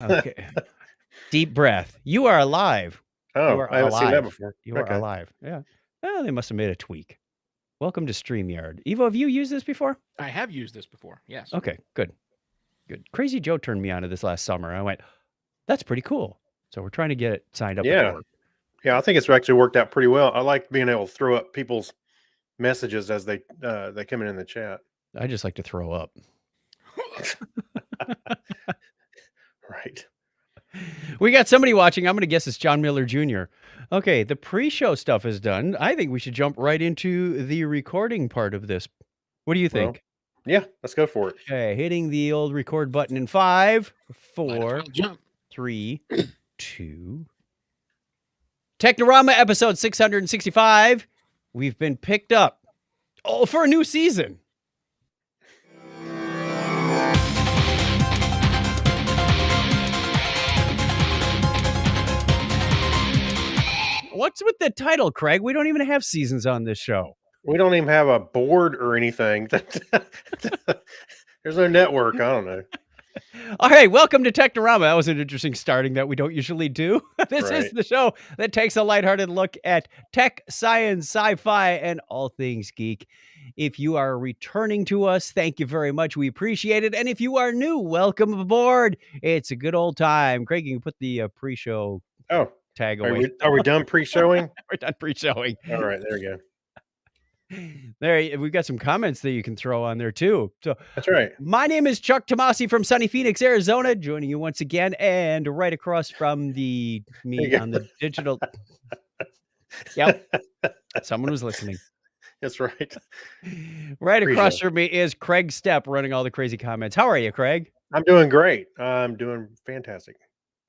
Okay. Deep breath. You are alive. You Oh, are I haven't seen that alive. before. You are Okay. alive. Yeah. Oh, they must have made a tweak. Welcome to StreamYard. Evo, have you used this before? I have used this before. Yes. Okay, good. Good. Crazy Joe turned me on to this last summer. I went, that's pretty cool. So we're trying to get it signed up. Yeah. Yeah, I think it's actually worked out pretty well. I like being able to throw up people's messages as they come in the chat. I just like to throw up. Right. We got somebody watching. I'm going to guess it's John Miller Jr. Okay, the pre-show stuff is done. I think we should jump right into the recording part of this. What do you think? Yeah, let's go for it. Okay, hitting the old record button in 5, 4, Jump. 3, 2. Technorama episode 665. We've been picked up. Oh, for a new season. What's with the title, Craig? We don't even have seasons on this show. We don't even have a board or anything. There's no network. I don't know. All right, welcome to Technorama. That was an interesting starting that we don't usually do. This Right. is the show that takes a lighthearted look at tech, science, sci-fi, and all things geek. If you are returning to us, thank you very much. We appreciate it. And if you are new, welcome aboard. It's a good old time. Craig, you can put the pre-show tag away. Are we done pre-showing? We're done pre-showing. All right, there you go. There, we've got some comments that you can throw on there too. So that's right. My name is Chuck Tomasi from sunny Phoenix, Arizona, joining you once again, and right across from me on the digital. Yep, someone was listening. That's right. Right across from me is Craig Stepp, running all the crazy comments. How are you, Craig? I'm doing great. I'm doing fantastic.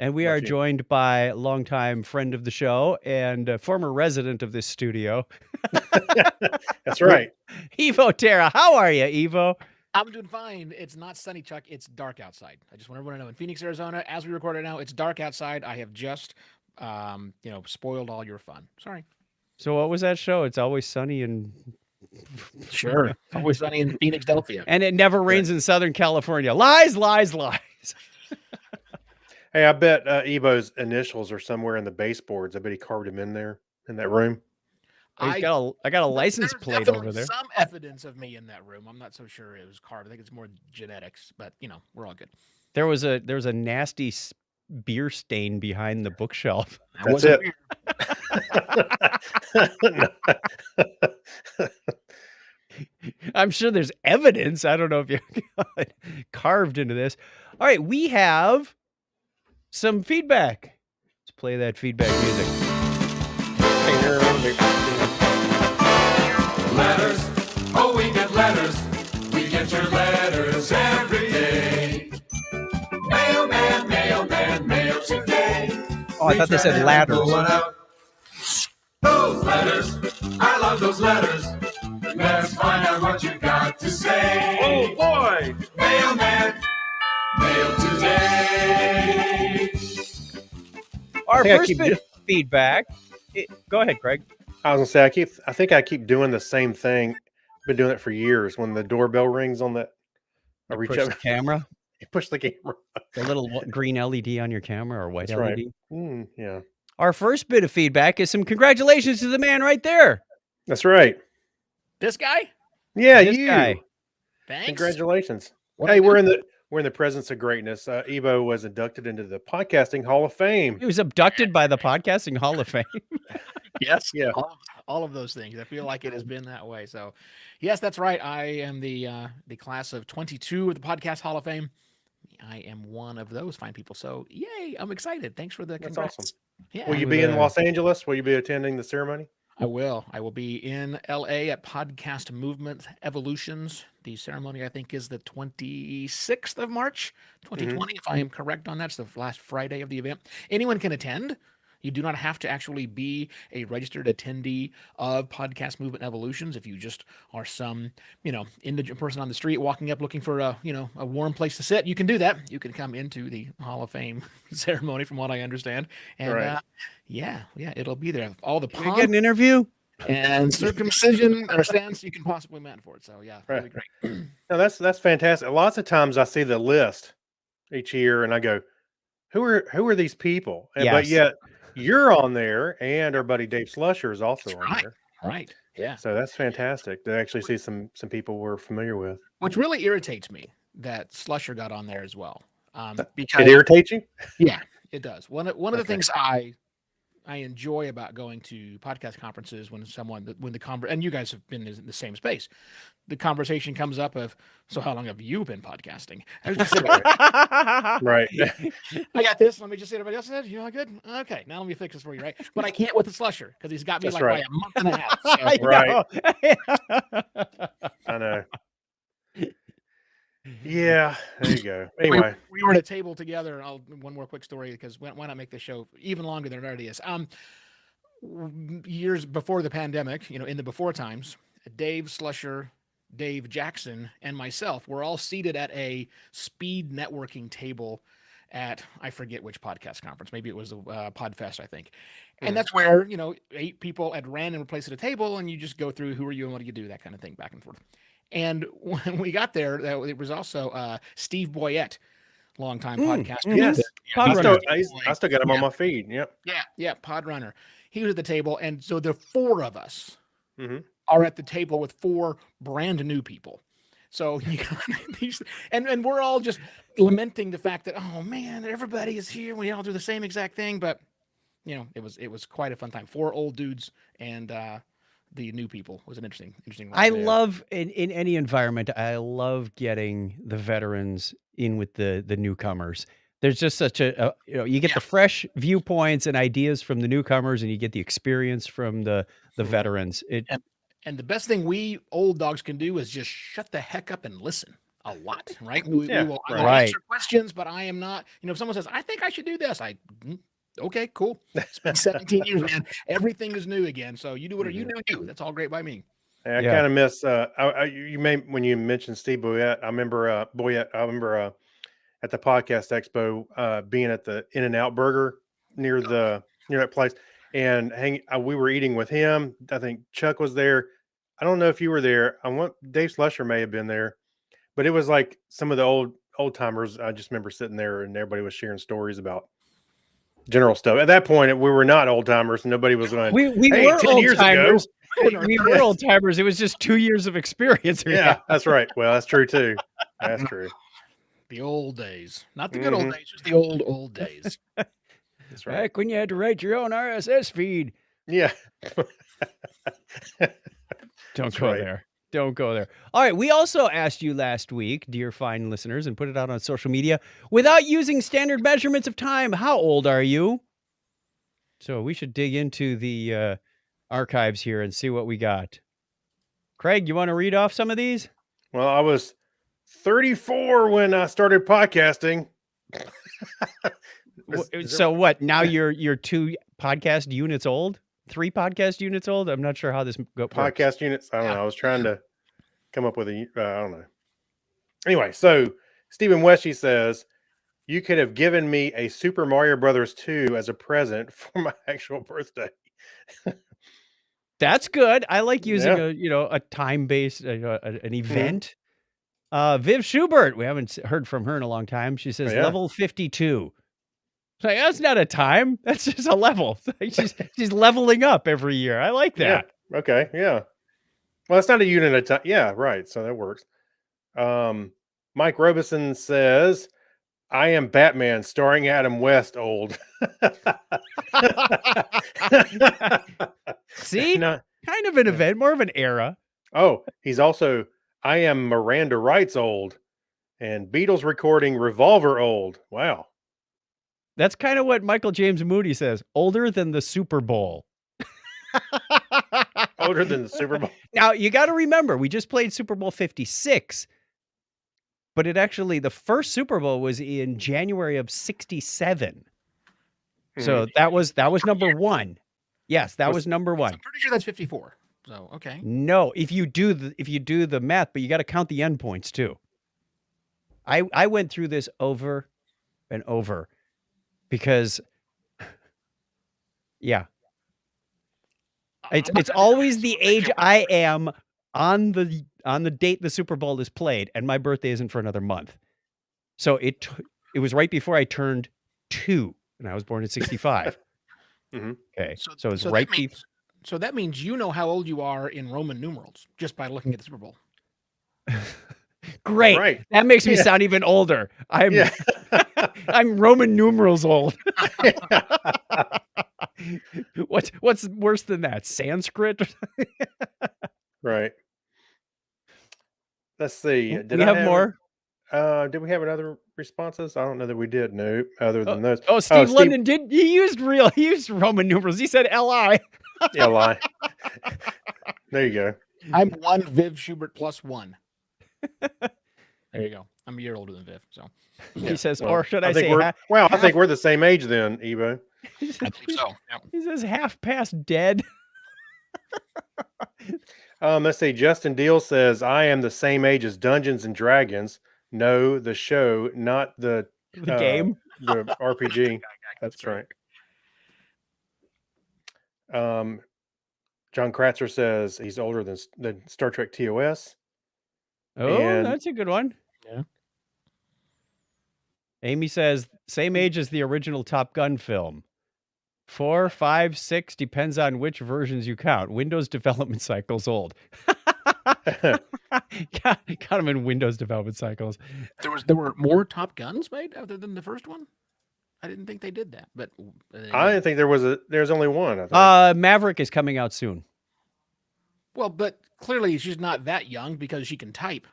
And we are joined by a longtime friend of the show and a former resident of this studio. That's right. Evo Terra. How are you, Evo? I'm doing fine. It's not sunny, Chuck. It's dark outside. I just want everyone to know in Phoenix, Arizona, as we record it now, it's dark outside. I have just, spoiled all your fun. Sorry. So what was that show? It's always sunny and... Sure. Always sunny in Phoenix, Delphia. And it never rains in Southern California. Lies, lies, lies. Hey, I bet Evo's initials are somewhere in the baseboards. I bet he carved them in there in that room. I got a license plate over there. Some evidence of me in that room. I'm not so sure it was carved. I think it's more genetics, but we're all good. There was a nasty beer stain behind the bookshelf. That's it. I'm sure there's evidence. I don't know if you carved into this. All right, we have some feedback. Let's play that feedback music. Letters. Oh, we get letters. We get your letters every day. Mailman, mailman, mail today. Oh, I thought they said ladders. Those letters. I love those letters. Let's find out what you got to say. Oh, boy. Mailman, mail today. Our first bit of feedback. Go ahead, Craig. I was gonna say I think I keep doing the same thing. Been doing it for years. When the doorbell rings on that, I reach up the camera. You push the camera. The little green LED on your camera or white That's LED. Right. Yeah. Our first bit of feedback is some congratulations to the man right there. That's right. This guy? Yeah, this guy. Thanks. Congratulations. Hey, we're in the presence of greatness. Evo was inducted into the Podcasting Hall of Fame. He was abducted by the Podcasting Hall of Fame. Yes. Yeah. All of those things. I feel like it has been that way. So, yes, that's right. I am the class of 22 of the Podcast Hall of Fame. I am one of those fine people. So, yay! I'm excited. Thanks for the congrats. That's awesome. Yeah. Will you be in Los Angeles? Will you be attending the ceremony? I will. I will be in LA at Podcast Movement Evolutions. The ceremony, I think, is the 26th of March, 2020, if I am correct on that. It's the last Friday of the event. Anyone can attend. You do not have to actually be a registered attendee of Podcast Movement Evolutions. If you just are some, indigent person on the street walking up looking for a warm place to sit, you can do that. You can come into the Hall of Fame ceremony, from what I understand. And right. Yeah, it'll be there. All the Can we get an interview? And circumcision or stance you can possibly man for it. So yeah, right. Really great. No, that's fantastic. Lots of times I see the list each year and I go, who are these people? But Yes. yet you're on there, and our buddy Dave Slusher is also on right. there. Right. Yeah. So that's fantastic to actually see some people we're familiar with. Which really irritates me that Slusher got on there as well. It Because irritates you? yeah, it does. One of the Okay. things I enjoy about going to podcast conferences when and you guys have been in the same space, the conversation comes up of, so how long have you been podcasting? I was just sitting there, Right. I got this. Let me just see what everybody else said. You all good? Okay, now let me fix this for you, right? But I can't with the Slusher because he's got me That's like right. by a month and a half. So, I Right. know. I know. Yeah, there you go. Anyway, we were at a table together. One more quick story because why not make the show even longer than it already is? Years before the pandemic, in the before times, Dave Slusher, Dave Jackson, and myself were all seated at a speed networking table at, I forget which podcast conference. Maybe it was the Podfest, I think. And that's where, 8 people at random place at a table, and you just go through who are you and what do you do, that kind of thing, back and forth. And when we got there, it was also Steve Boyette, longtime podcaster. yes, Pod I runner. still got him on my feed. Yep. Yeah, pod runner. He was at the table, and so the 4 of us Mhm. are at the table with 4 brand new people. So you got these, and we're all just lamenting the fact that, oh man, everybody is here. We all do the same exact thing, but it was quite a fun time. 4 old dudes and the new people was an interesting. I love in any environment. I love getting the veterans in with the newcomers. There's just such a you get the fresh viewpoints and ideas from the newcomers, and you get the experience from the veterans. And the best thing we old dogs can do is just shut the heck up and listen a lot, right? We will answer questions, but I am not. If someone says, "I think I should do this," okay, cool. It's been 17 years, man. Everything is new again. So you do whatever you do. That's all great by me. I kind of miss. When you mentioned Steve Boyette, I remember at the podcast expo being at the In-N-Out Burger near that place, and we were eating with him. I think Chuck was there. I don't know if you were there. Dave Slusher may have been there, but it was like some of the old timers. I just remember sitting there and everybody was sharing stories about general stuff. At that point, we were not old timers. Nobody was going. We were 10 old years timers. ago. We were old timers. It was just 2 years of experience. Yeah, that's right. Well, that's true too. That's true. The old days, not the good old days, just the old days. That's right. Back when you had to write your own RSS feed. Yeah. Don't go there. Don't go there. All right. We also asked you last week, dear fine listeners, and put it out on social media, without using standard measurements of time, how old are you? So we should dig into the archives here and see what we got. Craig, you want to read off some of these? Well, I was 34 when I started podcasting. So what? Now you're 2 podcast units old? 3 podcast units old? I'm not sure how this works. Podcast units? I don't know. I was trying to come up with I don't know. Anyway, so Stephen Westy says, you could have given me a Super Mario Brothers 2 as a present for my actual birthday. That's good. I like using a time-based an event. Viv Schubert, we haven't heard from her in a long time. She says level 52. It's like, that's not a time. That's just a level. She's leveling up every year. I like that. Yeah. Okay. Yeah. Well, it's not a unit of time. Yeah. Right. So that works. Mike Robeson says, I am Batman starring Adam West old. See? Kind of an event, more of an era. Oh, he's also, I am Miranda Wrights old and Beatles recording Revolver old. Wow. That's kind of what Michael James Moody says. Older than the Super Bowl. Older than the Super Bowl. Now, you got to remember, we just played Super Bowl 56. But the first Super Bowl was in January of 67. So that was number 1. Yes, that was number 1. I'm pretty sure that's 54. So, okay. No, if you do the math, but you got to count the endpoints too. I went through this over and over because it's always the age I am on the date the Super Bowl is played, and my birthday isn't for another month. So it was right before I turned 62, and I was born in 65. Mhm. Okay, So, so it's so right that means, so that means you know how old you are in Roman numerals just by looking at the Super Bowl. Great. Right. That makes me Yeah. sound even older. I'm Yeah. I'm Roman numerals old. What's worse than that? Sanskrit? Right. Let's see. We have more. Did we have another responses? I don't know that we did. No, other than those. Oh, Steve London did. He used Roman numerals. He said LI. LI. There you go. I'm one Viv Schubert plus one. There you go. I'm a year older than Viv, so He says, Well, or should I think say, we're well, I think we're the same age then, Evo. I believe so. Yeah. He says half past dead. Let's see. Justin Deal says, I am the same age as Dungeons and Dragons. No, the show, not the game. The RPG. That's right. John Kratzer says he's older than Star Trek TOS. Oh, And- that's a good one. Yeah. Amy says same age as the original Top Gun film. 4, 5, 6 depends on which versions you count. Windows development cycle's old. Got him in Windows development cycles. There were more Top Guns made other than the first one. I didn't think they did that, but I didn't think there's only one. I thought. Maverick is coming out soon. well, but clearly she's not that young because she can type.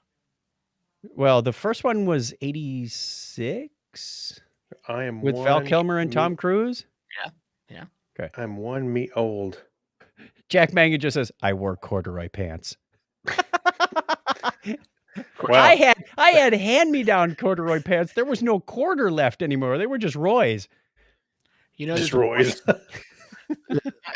Well, the first one was 86 I am with Val one Kilmer and me- Tom Cruise. I'm 1 me old. Jack Mangan just says, I wore corduroy pants. Wow. I had hand-me-down corduroy pants. There was no quarter left anymore. They were just Roy's. You know, Just there's- Roy's.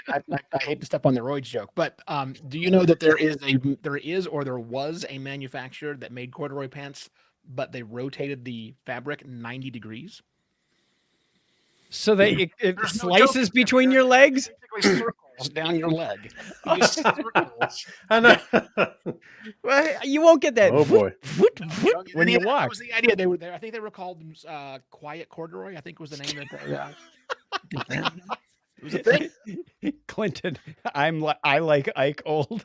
I hate to step on the Roids joke, but do you know that there was a manufacturer that made corduroy pants, but they rotated the fabric 90 degrees? So that it There's no slices joke. between your legs? Basically circles down your leg. Just circles. I know. Well, you won't get that Oh, boy. when you That walk. was the idea. They were there. I think they were called Quiet Corduroy. I think was the name of it. It was a thing. Clinton, I like Ike old.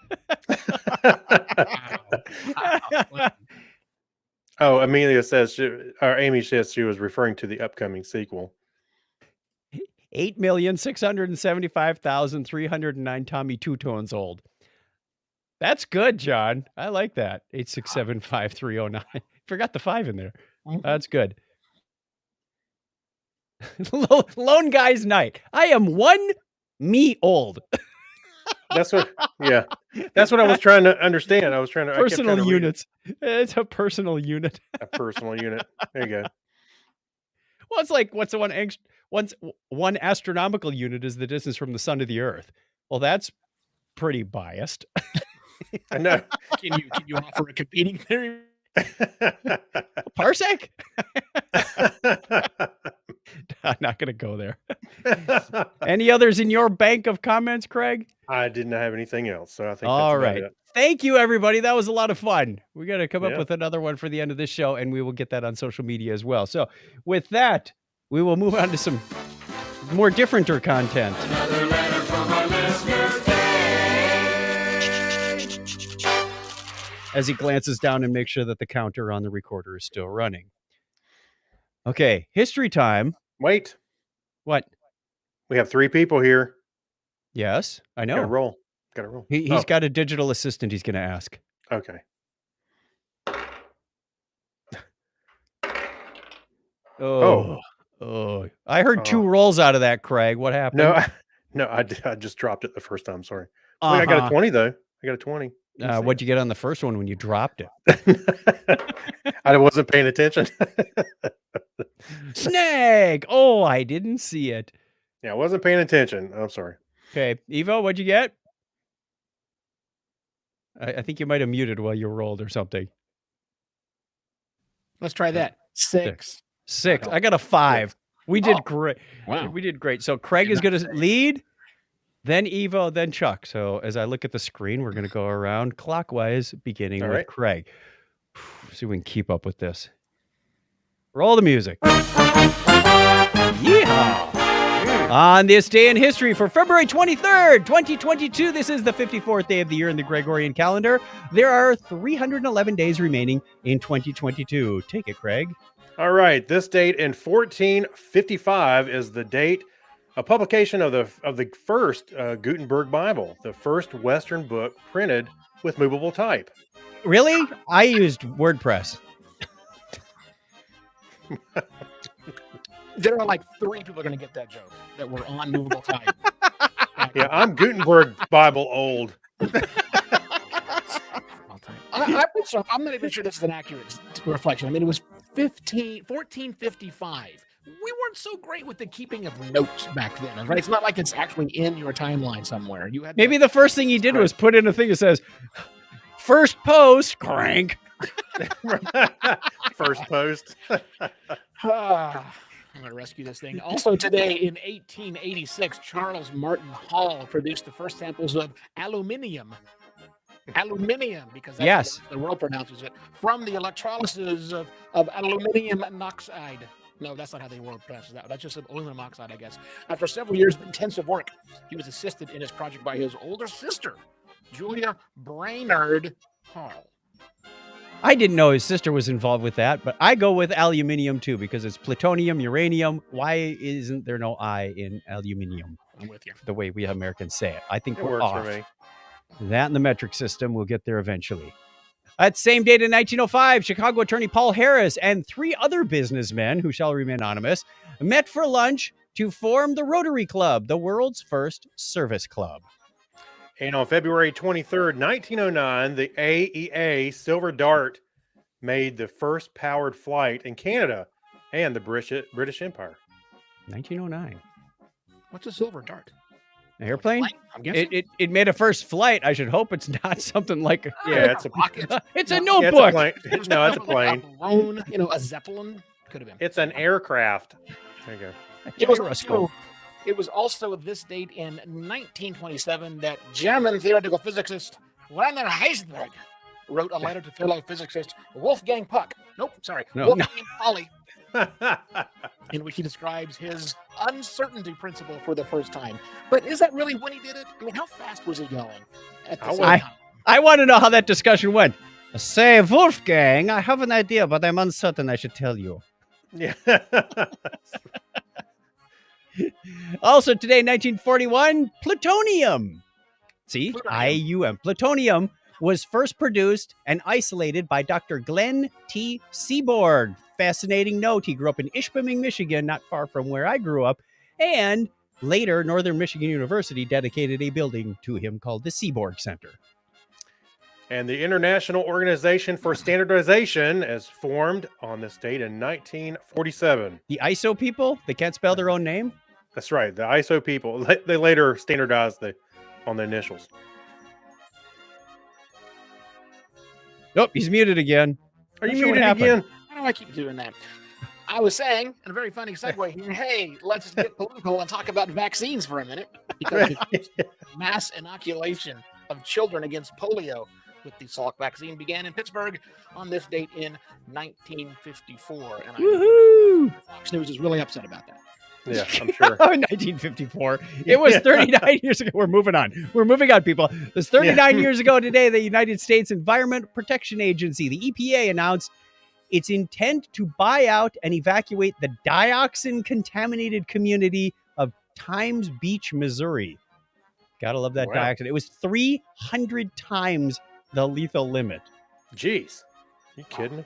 Oh, Amelia says, or Amy says she was referring to the upcoming sequel. 8,675,309 Tommy Two Tones old. That's good, John. I like that. 8675309. Forgot the 5 in there. That's good. Lone Guy's Night. I am 1 me old. That's what. Yeah, that's what I was trying to understand. I was trying to I kept trying Personal to read units. It's a personal unit. a personal unit. There you go. Well, it's like what's the one astronomical unit is the distance from the sun to the earth. Well, that's pretty biased. I know. Can you offer a competing theory? Parsec? I'm not going to go there. Any others in your bank of comments, Craig? I didn't have anything else, so I think that's All about right. it. Thank you, everybody. That was a lot of fun. We got to come up Yeah. with another one for the end of this show, and we will get that on social media as well. So with that, we will move on to some more differenter content. Another letter from our listener, As he glances down and makes sure that the counter on the recorder is still running. Okay, history time. Wait, What? we have 3 people here. Yes, I Got to know. roll. Got to roll. He's got a digital assistant he's going to ask. Okay. Oh. I heard 2 rolls out of that, Craig. What happened? No, I just dropped it the first time. Sorry. Wait, I got a 20 though. I got a 20. What'd you get on the first one when you dropped it? I wasn't paying attention. Snag! Oh, I didn't see it. Yeah, I wasn't paying attention. I'm sorry. Okay, Evo, what'd you get? I think you might have muted while you rolled or something. Let's try that. 6. 6. I got a 5. We did Oh, great. Wow. We did great. So Craig is going to lead, then Evo, then Chuck. So as I look at the screen, we're going to go around clockwise, beginning All with right. Craig. See if we can keep up with this. Roll the music. Yeehaw! On this day in history for February 23rd, 2022, this is the 54th day of the year in the Gregorian calendar. There are 311 days remaining in 2022. Take it, Craig. All right. This date in 1455 is the date of publication of the first Gutenberg Bible, the first Western book printed with movable type. Really? I used WordPress. There are like 3 people going to get that joke that were on movable type. Yeah, I'm Gutenberg Bible old. I'm not even sure this is an accurate reflection. I mean, it was 1455. We weren't so great with the keeping of notes back then, right? It's not like it's actually in your timeline somewhere. You had Maybe the first thing he did was put in a thing that says, first post, crank. First post. I'm going to rescue this thing. Also today in 1886, Charles Martin Hall produced the first samples of aluminium. Aluminium, because that's how the world pronounces it, from the electrolysis of aluminium oxide. No, that's not how the world pronounces that. That's just aluminum oxide, I guess. After several years of intensive work, he was assisted in his project by his older sister, Julia Brainerd Hall. I didn't know his sister was involved with that, but I go with aluminium too because it's plutonium, uranium. Why isn't there no I in aluminium? I'm with you. The way we Americans say it. I think It we're works off. for me. That and the metric system, we'll get there eventually. That same date in 1905, Chicago attorney Paul Harris and 3 other businessmen, who shall remain anonymous, met for lunch to form the Rotary Club, the world's first service club. And on February 23rd, 1909, the AEA Silver Dart made the first powered flight in Canada and the British Empire. 1909. What's a silver dart? An airplane? I'm guessing. It made a first flight. I should hope it's not something like Yeah, it's a rocket. it's a Yeah, notebook. it's no, it's a plane. A balloon, a Zeppelin could have been. It's an aircraft. There you go. It was also this date in 1927 that German theoretical physicist Werner Heisenberg wrote a letter to fellow physicist Wolfgang Puck. Wolfgang Pauli, in which he describes his uncertainty principle for the first time. But is that really when he did it? I mean, how fast was he going at the same time? I want to know how that discussion went. Say, Wolfgang, I have an idea, but I'm uncertain I should tell you. Yeah. Also today, 1941, plutonium. See, Plutonium. IUM. Plutonium was first produced and isolated by Dr. Glenn T. Seaborg. Fascinating note. He grew up in Ishpeming, Michigan, not far from where I grew up. And later, Northern Michigan University dedicated a building to him called the Seaborg Center. And the International Organization for Standardization is formed on this date in 1947. The ISO people, they can't spell their own name? That's right. The ISO people, they later standardized on the initials. Nope, he's muted again. Are you Not sure what muted happened. again? Why do I keep doing that? I was saying, in a very funny segue here, hey, let's get political and talk about vaccines for a minute. Because the mass inoculation of children against polio with the Salk vaccine began in Pittsburgh on this date in 1954. And Woohoo! Fox News is really upset about that. Yeah, I'm sure. 1954. It was 39 years ago. We're moving on. People. It was 39 years ago today, the United States Environmental Protection Agency, the EPA, announced its intent to buy out and evacuate the dioxin-contaminated community of Times Beach, Missouri. Gotta love that dioxin. It was 300 times the lethal limit. Jeez. You kidding me?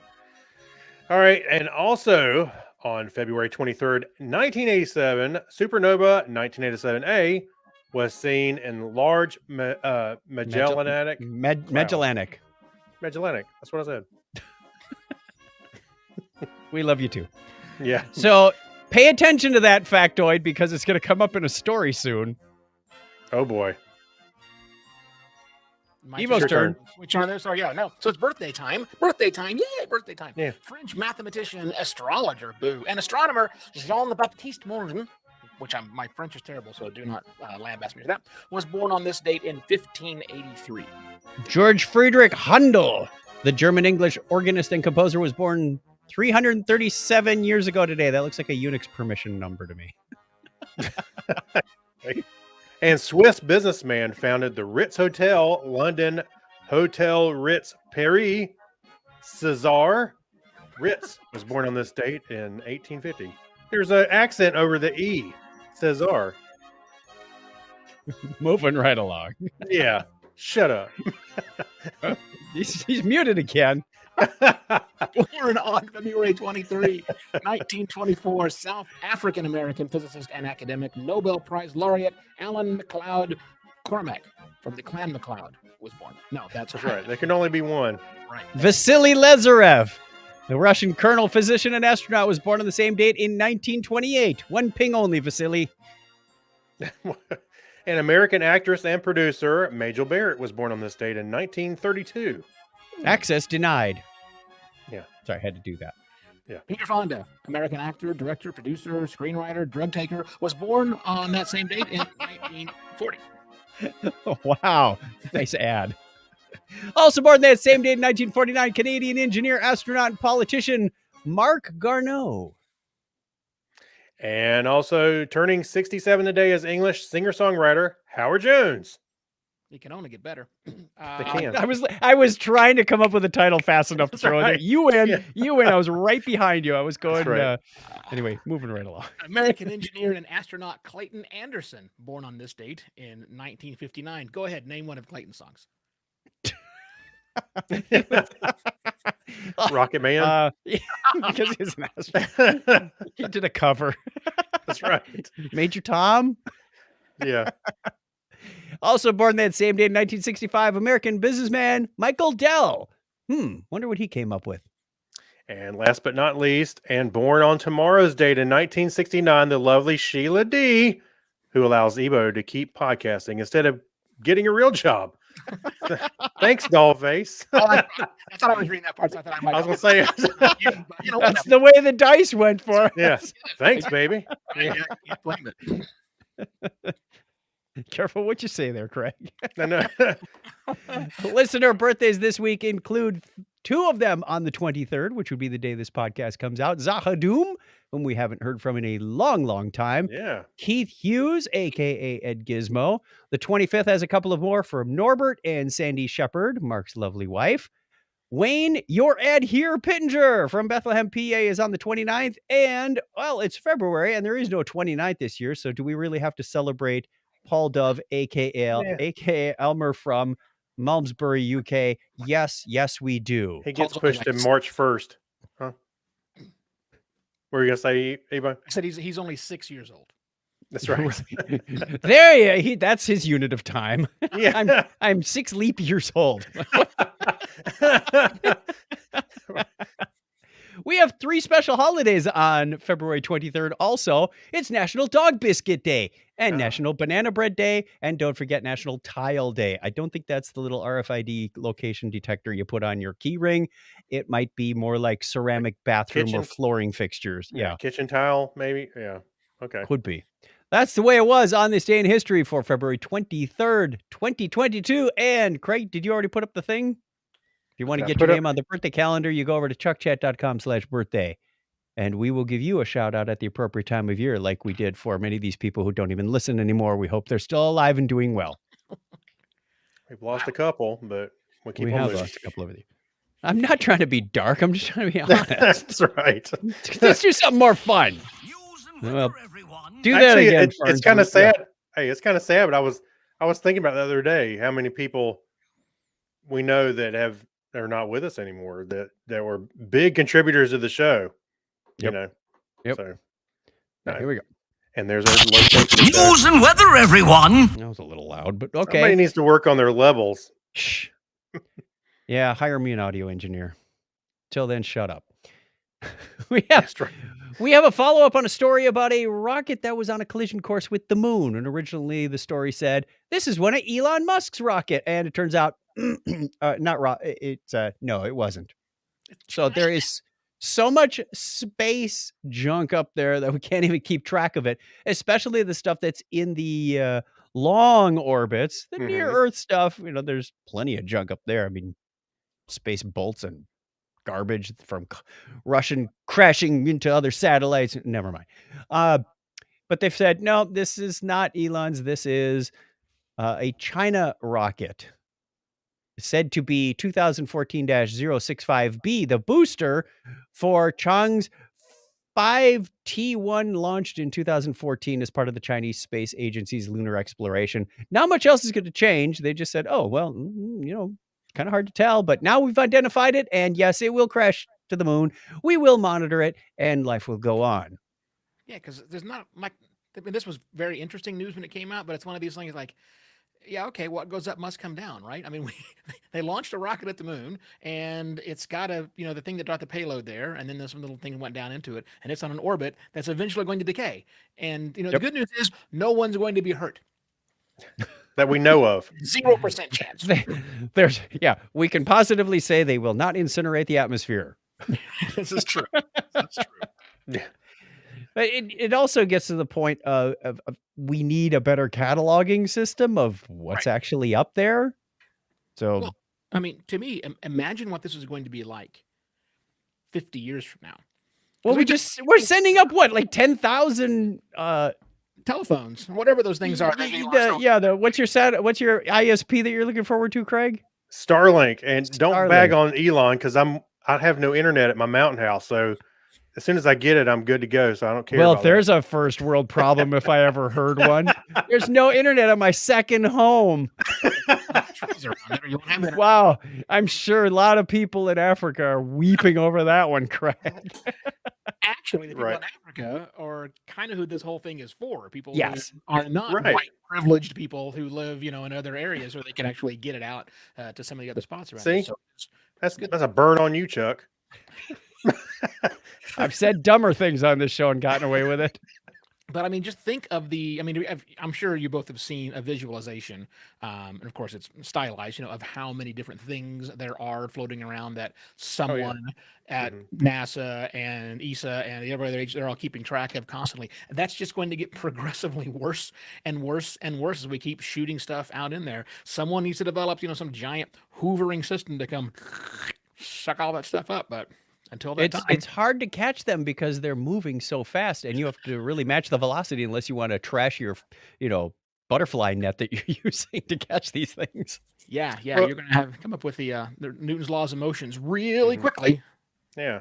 All right. And also on February 23rd, 1987, Supernova 1987A was seen in large Magellanic. Magellanic. Magellanic. That's what I said. We love you too. Yeah. So pay attention to that factoid because it's going to come up in a story soon. Oh boy. Evo's turn. Which on there? Sorry, yeah, no. So it's birthday time. Birthday time. Yay, birthday time. Yeah. French mathematician, astrologer, boo, and astronomer Jean-Baptiste Monge, which my French is terrible, so do not lambaste me for that, was born on this date in 1583. George Friedrich Handel, the German-English organist and composer, was born 337 years ago today. That looks like a Unix permission number to me. And Swiss businessman founded the Ritz Hotel, London Hotel Ritz Paris. Cesar Ritz was born on this date in 1850. There's an accent over the E. Cesar. Moving right along. Yeah. Shut up. He's muted again. Born on February 23, 1924, South African American physicist and academic, Nobel Prize laureate Alan Mccloud Cormac from the clan Mccloud was born. No, that's right. There can only be one. Right. Vasily Lazarev, the Russian colonel, physician, and astronaut, was born on the same date in 1928. One ping only, Vasily. An American actress and producer, Majel Barrett, was born on this date in 1932. Access denied. Yeah. Sorry, I had to do that. Yeah. Peter Fonda, American actor, director, producer, screenwriter, drug taker, was born on that same date in 1940. Wow. Nice ad. Also born that same date in 1949, Canadian engineer, astronaut, and politician, Mark Garneau. And also turning 67 today is English singer-songwriter Howard Jones. It can only get better. They can. I was trying to come up with a title fast enough to That's throw in there. right. You win. Yeah. You win. I was right behind you. I was going. right. Anyway, moving right along. American engineer and astronaut Clayton Anderson, born on this date in 1959. Go ahead, name one of Clayton's songs. Rocket Man. Because he's an astronaut. He did a cover. That's right. Major Tom. Yeah. Also born that same day in 1965, American businessman Michael Dell. Wonder what he came up with. And last but not least, and born on tomorrow's date in 1969, the lovely Sheila D., who allows Ebo to keep podcasting instead of getting a real job. Thanks, Dollface. I thought I was reading that part, so I thought I might. I was going to say, you know, That's the way the dice went for us. yeah. Thanks, baby. Yeah, can't blame it. Careful what you say there, Craig. I know. Listener birthdays this week include two of them on the 23rd, which would be the day this podcast comes out. Zahadoom, whom we haven't heard from in a long, long time. Yeah. Keith Hughes, a.k.a. Ed Gizmo. The 25th has a couple of more from Norbert and Sandy Shepard, Mark's lovely wife. Wayne, your ad here, Pittenger from Bethlehem, PA, is on the 29th. And, well, it's February, and there is no 29th this year, so do we really have to celebrate Paul Dove, a.k.a. Elmer from Malmesbury, UK? Yes, we do. He gets pushed to March 1st. Huh? What were you going to say, Ebo? I said he's only 6 years old. That's right. There, that's his unit of time. Yeah. I'm 6 leap years old. We have 3 special holidays on February 23rd. Also, it's National Dog Biscuit Day and National Banana Bread Day. And don't forget National Tile Day. I don't think that's the little RFID location detector you put on your key ring. It might be more like ceramic bathroom or flooring fixtures. Yeah. Kitchen tile, maybe. Yeah. Okay. Could be. That's the way it was on this day in history for February 23rd, 2022. And Craig, did you already put up the thing? If you want to get your name on the birthday calendar, you go over to chuckchat.com/birthday, and we will give you a shout out at the appropriate time of year, like we did for many of these people who don't even listen anymore. We hope they're still alive and doing well. We've lost a couple, but we keep We on have moving. lost a couple of you. I'm not trying to be dark. I'm just trying to be honest. That's right. Let's do something more fun. Well, do that Actually, again. it's kind of sad. Hey, it's kind of sad, but I was thinking about the other day how many people we know that are not with us anymore that were big contributors to the show. You know. Yep. So Here we go. And there's our location. News and weather, everyone. That was a little loud, but okay. Somebody needs to work on their levels. Shh. Yeah, hire me an audio engineer. Till then, shut up. We have a follow-up on a story about a rocket that was on a collision course with the moon. And originally the story said, this is one of Elon Musk's rocket. And it turns out, no, it wasn't. So there is so much space junk up there that we can't even keep track of it, especially the stuff that's in the long orbits, the near Earth stuff. You know, there's plenty of junk up there. I mean, space bolts and garbage from Russian crashing into other satellites. Never mind. But they've said, no, this is not Elon's. This is a China rocket. Said to be 2014-065B, the booster for Chang's 5T1 launched in 2014 as part of the Chinese Space Agency's lunar exploration. Not much else is going to change. They just said, oh, well, kind of hard to tell, but now we've identified it, and yes, it will crash to the moon. We will monitor it, and life will go on. Yeah, because there's not like, I mean, this was very interesting news when it came out, but it's one of these things like, yeah, okay, what goes up must come down, right? I mean, they launched a rocket at the moon, and it's got the thing that brought the payload there, and then there's some little thing that went down into it, and it's on an orbit that's eventually going to decay. And, the good news is no one's going to be hurt. That we know of. 0% chance. We can positively say they will not incinerate the atmosphere. This is true. That's true. Yeah. But it also gets to the point of we need a better cataloging system of what's actually up there. So, well, I mean, to me, imagine what this is going to be like 50 years from now. Well, we're sending up what, like 10,000 telephones, whatever those things are. What's your ISP that you're looking forward to, Craig? Starlink, and don't bag on Elon because I have no internet at my mountain house, so as soon as I get it, I'm good to go. So I don't care. Well, there's a first world problem if I ever heard one. There's no internet on my second home. Wow. I'm sure a lot of people in Africa are weeping over that one, Craig. Actually, the people in Africa are kind of who this whole thing is for. People who are not white privileged people who live, in other areas where they can actually get it out to some of the other spots around. See, that's a burn on you, Chuck. I've said dumber things on this show and gotten away with it. But I mean, just think of I'm sure you both have seen a visualization, and of course it's stylized, of how many different things there are floating around that someone at NASA and ESA and the other agencies, they're all keeping track of constantly. And that's just going to get progressively worse and worse and worse as we keep shooting stuff out in there. Someone needs to develop, some giant hoovering system to come suck all that stuff up, but until that time, it's hard to catch them because they're moving so fast, and you have to really match the velocity unless you want to trash your, butterfly net that you're using to catch these things. Yeah, well, you're going to come up with the Newton's laws of motions really quickly. Yeah.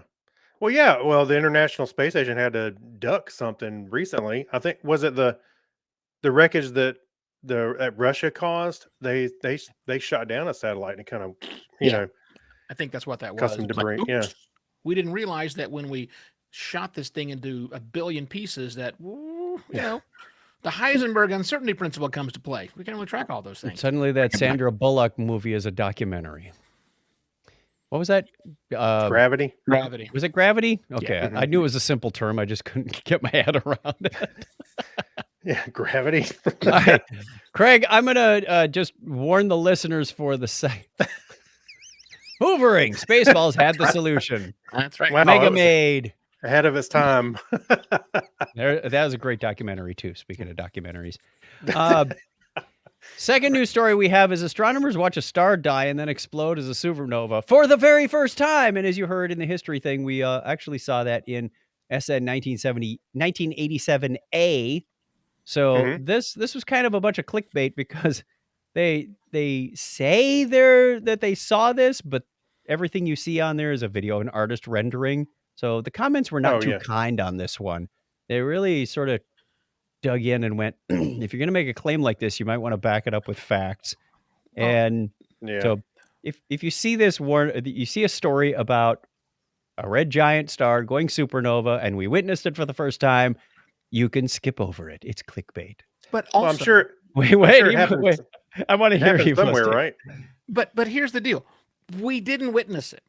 Well, the International Space Station had to duck something recently. I think was it the wreckage that Russia caused? They shot down a satellite and kind of I think that's what that was. Custom debris. We didn't realize that when we shot this thing into a billion pieces that, the Heisenberg uncertainty principle comes to play. We can't really track all those things. And suddenly that Sandra Bullock movie is a documentary. What was that? Gravity. Gravity. Was it Gravity? Okay. Yeah. I knew it was a simple term. I just couldn't get my head around it. Yeah, Gravity. All right. Craig, I'm going to just warn the listeners for the site. Hoovering. Spaceballs had the solution. That's right. Wow, Mega made. Ahead of its time. That was a great documentary, too, speaking of documentaries. Second news story we have is astronomers watch a star die and then explode as a supernova for the very first time. And as you heard in the history thing, we actually saw that in SN 1987A. So this was kind of a bunch of clickbait because they say that they saw this, but everything you see on there is a video of an artist rendering. So the comments were not too kind on this one. They really sort of dug in and went, if you're going to make a claim like this, you might want to back it up with facts. And so if you see this, you see a story about a red giant star going supernova, and we witnessed it for the first time, you can skip over it. It's clickbait. But also, I'm sure. Wait. I want to hear you somewhere, right? But here's the deal: we didn't witness it.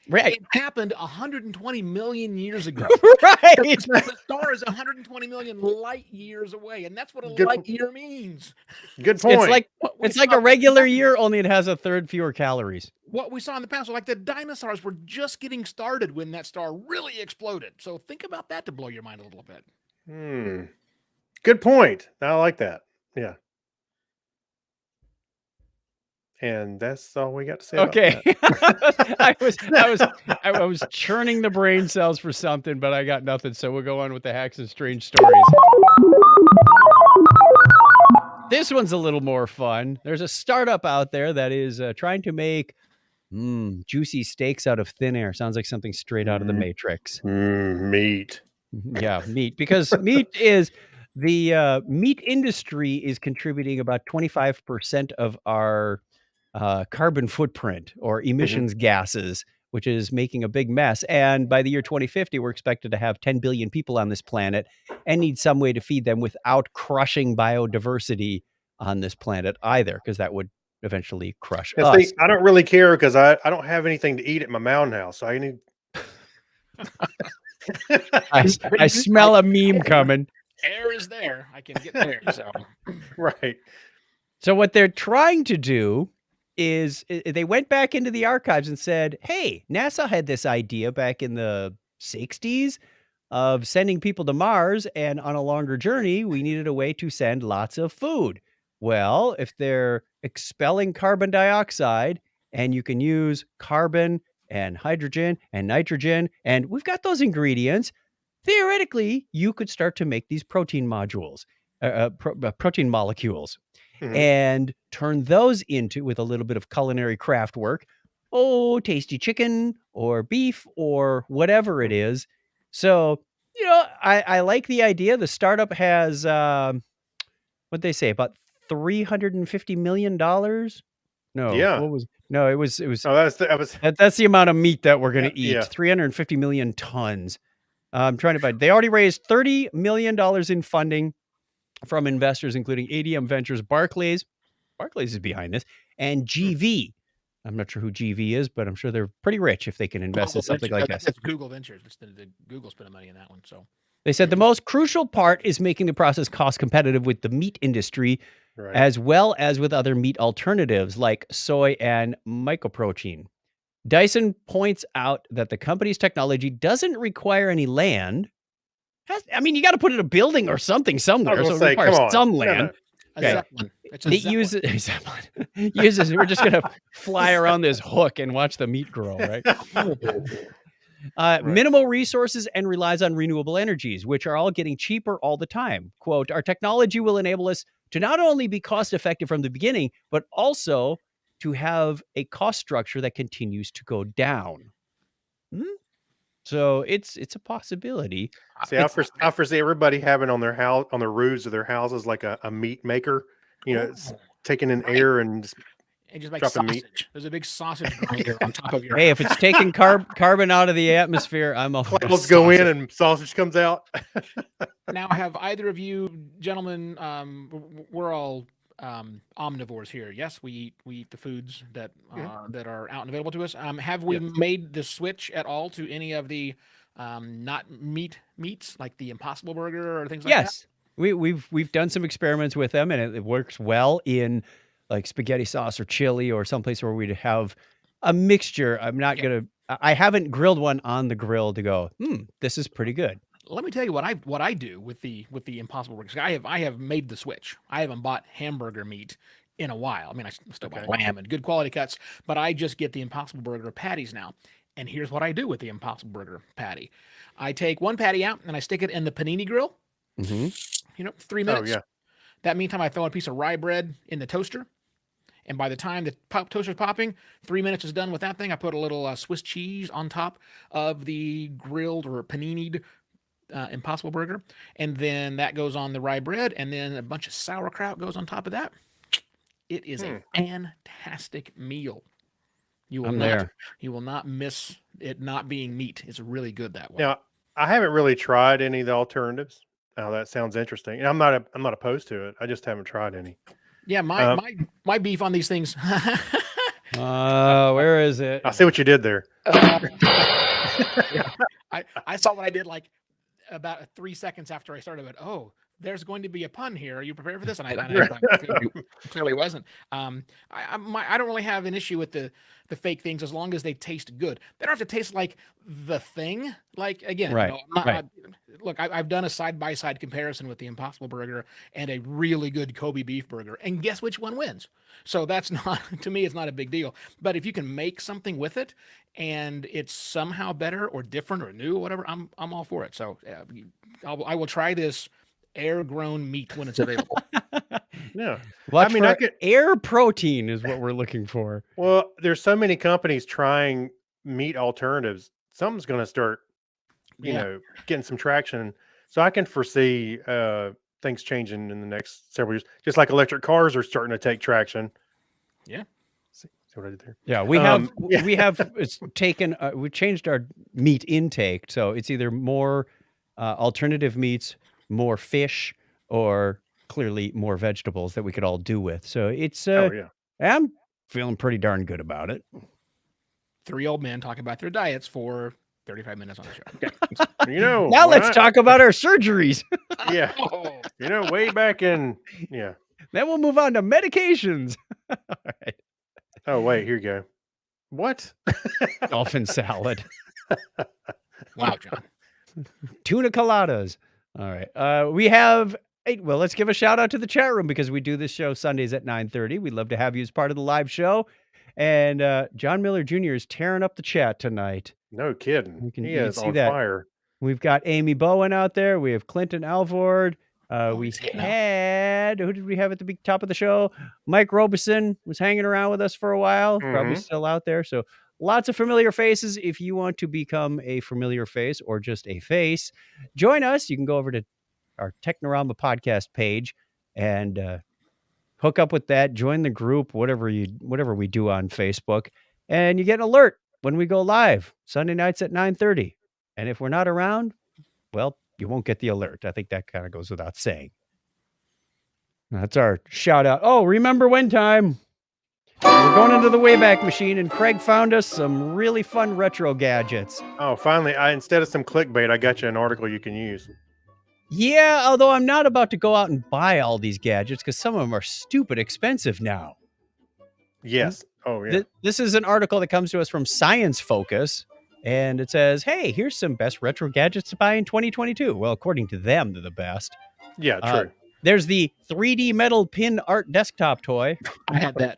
Right. It happened 120 million years ago. Right. The star is 120 million light years away, and that's what a light year means. Good point. It's like a regular year, only it has a third fewer calories. What we saw in the past, like the dinosaurs were just getting started when that star really exploded. So think about that to blow your mind a little bit. Good point. I like that. Yeah. And that's all we got to say about Okay. that. I was churning the brain cells for something, but I got nothing. So we'll go on with the hacks and strange stories. This one's a little more fun. There's a startup out there that is trying to make juicy steaks out of thin air. Sounds like something straight out of the Matrix. Meat. Yeah, meat. Because meat is the meat industry is contributing about 25% of our carbon footprint or emissions gases, which is making a big mess. And by the year 2050, we're expected to have 10 billion people on this planet and need some way to feed them without crushing biodiversity on this planet either, because that would eventually crush And us. see, I don't really care because I don't have anything to eat at my mountain house. So I need. I smell a meme coming. Air is there. I can get there. So Right. So what they're trying to do is they went back into the archives and said, hey, NASA had this idea back in the 60s of sending people to Mars, and on a longer journey, we needed a way to send lots of food. Well, if they're expelling carbon dioxide and you can use carbon and hydrogen and nitrogen, and we've got those ingredients, theoretically, you could start to make these protein modules, protein molecules. And turn those into, with a little bit of culinary craft work, tasty chicken or beef or whatever it is. So, I like the idea. The startup has, what'd they say, about $350 million? No, Yeah. what was, no, it was, Oh, that's the amount of meat that we're going to eat. Yeah. 350 million tons. I'm trying to find, they already raised $30 million in funding from investors, including ADM Ventures, Barclays is behind this, and GV. I'm not sure who GV is, but I'm sure they're pretty rich if they can invest in something like this. That's Google Ventures. The Google's spending money in that one. So they said the most crucial part is making the process cost competitive with the meat industry, Right. as well as with other meat alternatives like soy and mycoprotein. Dyson points out that the company's technology doesn't require any land. You got to put in a building or something somewhere, so it requires some land. Okay. It uses we're just gonna fly around this hook and watch the meat grow, right? Minimal resources and relies on renewable energies, which are all getting cheaper all the time. Quote, our technology will enable us to not only be cost effective from the beginning, but also to have a cost structure that continues to go down. So it's a possibility. See, I foresee everybody having on their house, on the roofs of their houses, like a meat maker. It's taking in air and just make sausage. Meat. There's a big sausage grinder on top of your. Hey, if it's taking carbon out of the atmosphere, I'm all. Clouds go in and sausage comes out. Now, have either of you gentlemen? We're all omnivores here. Yes, we eat the foods that are out and available to us. Have we made the switch at all to any of the not meats like the Impossible Burger or things like that? Yes, we've done some experiments with them, and it works well in like spaghetti sauce or chili or someplace where we'd have a mixture. I haven't grilled one on the grill to go, this is pretty good. Let me tell you what I do with the Impossible Burgers. I have made the switch. I haven't bought hamburger meat in a while. I still buy lamb and good quality cuts, but I just get the Impossible Burger patties now. And here's what I do with the Impossible Burger patty. I take one patty out and I stick it in the panini grill. 3 minutes. Oh, yeah. That meantime, I throw a piece of rye bread in the toaster. And by the time the toaster's popping, 3 minutes is done with that thing. I put a little Swiss cheese on top of the grilled or paninied Impossible Burger, and then that goes on the rye bread, and then a bunch of sauerkraut goes on top of that. It is a fantastic meal. You will not miss it not being meat. It's really good that way. Now, I haven't really tried any of the alternatives. Oh, that sounds interesting. And I'm not opposed to it. I just haven't tried any. Yeah, my beef on these things. Where is it? I see what you did there. I saw what I did like about 3 seconds after I started. But there's going to be a pun here. Are you prepared for this? And I clearly wasn't. I don't really have an issue with the fake things as long as they taste good. They don't have to taste like the thing. Like, again, Right, look, I've done a side-by-side comparison with the Impossible Burger and a really good Kobe beef burger, and guess which one wins? So that's not, to me, it's not a big deal. But if you can make something with it and it's somehow better or different or new or whatever, I'm all for it. So I will try this air-grown meat when it's available. Yeah. Watch for air protein is what we're looking for. Well, there's so many companies trying meat alternatives. Something's going to start, you know, getting some traction. So I can foresee things changing in the next several years. Just like electric cars are starting to take traction. Yeah. See what I did there? Yeah, we changed our meat intake, so it's either more alternative meats, more fish, or clearly more vegetables that we could all do with. So it's I'm feeling pretty darn good about it. 3 old men talking about their diets for 35 minutes on the show. Okay. You know, now let's talk about our surgeries. Yeah. You know, way back in, yeah. Then we'll move on to medications. All right. Oh, wait, here you go. What? Dolphin salad. Wow, John. Tuna coladas. All right. We have, well, let's give a shout out to the chat room because we do this show Sundays at 9:30. We'd love to have you as part of the live show. And John Miller Jr. is tearing up the chat tonight. No kidding. He is on fire. We've got Amy Bowen out there. We have Clinton Alvord. We had, who did we have at the top of the show? Mike Robeson was hanging around with us for a while, probably still out there. So lots of familiar faces. If you want to become a familiar face or just a face, join us. You can go over to our Technorama podcast page and hook up with that. Join the group, whatever we do on Facebook, and you get an alert when we go live Sunday nights at 9:30. And if we're not around, well, you won't get the alert. I think that kind of goes without saying. That's our shout out. Oh, remember when time? We're going into the Wayback Machine, and Craig found us some really fun retro gadgets. Oh, finally, instead of some clickbait, I got you an article you can use. Yeah, although I'm not about to go out and buy all these gadgets because some of them are stupid expensive now. Yes. Oh, yeah. This is an article that comes to us from Science Focus. And it says, hey, here's some best retro gadgets to buy in 2022. Well, according to them, they're the best. Yeah, true. There's the 3D metal pin art desktop toy. I had that.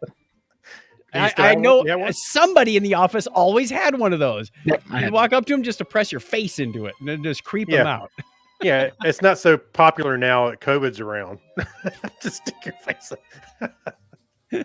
I know somebody in the office always had one of those. Yep, you walk up to them just to press your face into it and then just creep them out. Yeah, it's not so popular now that COVID's around. Just stick your face in.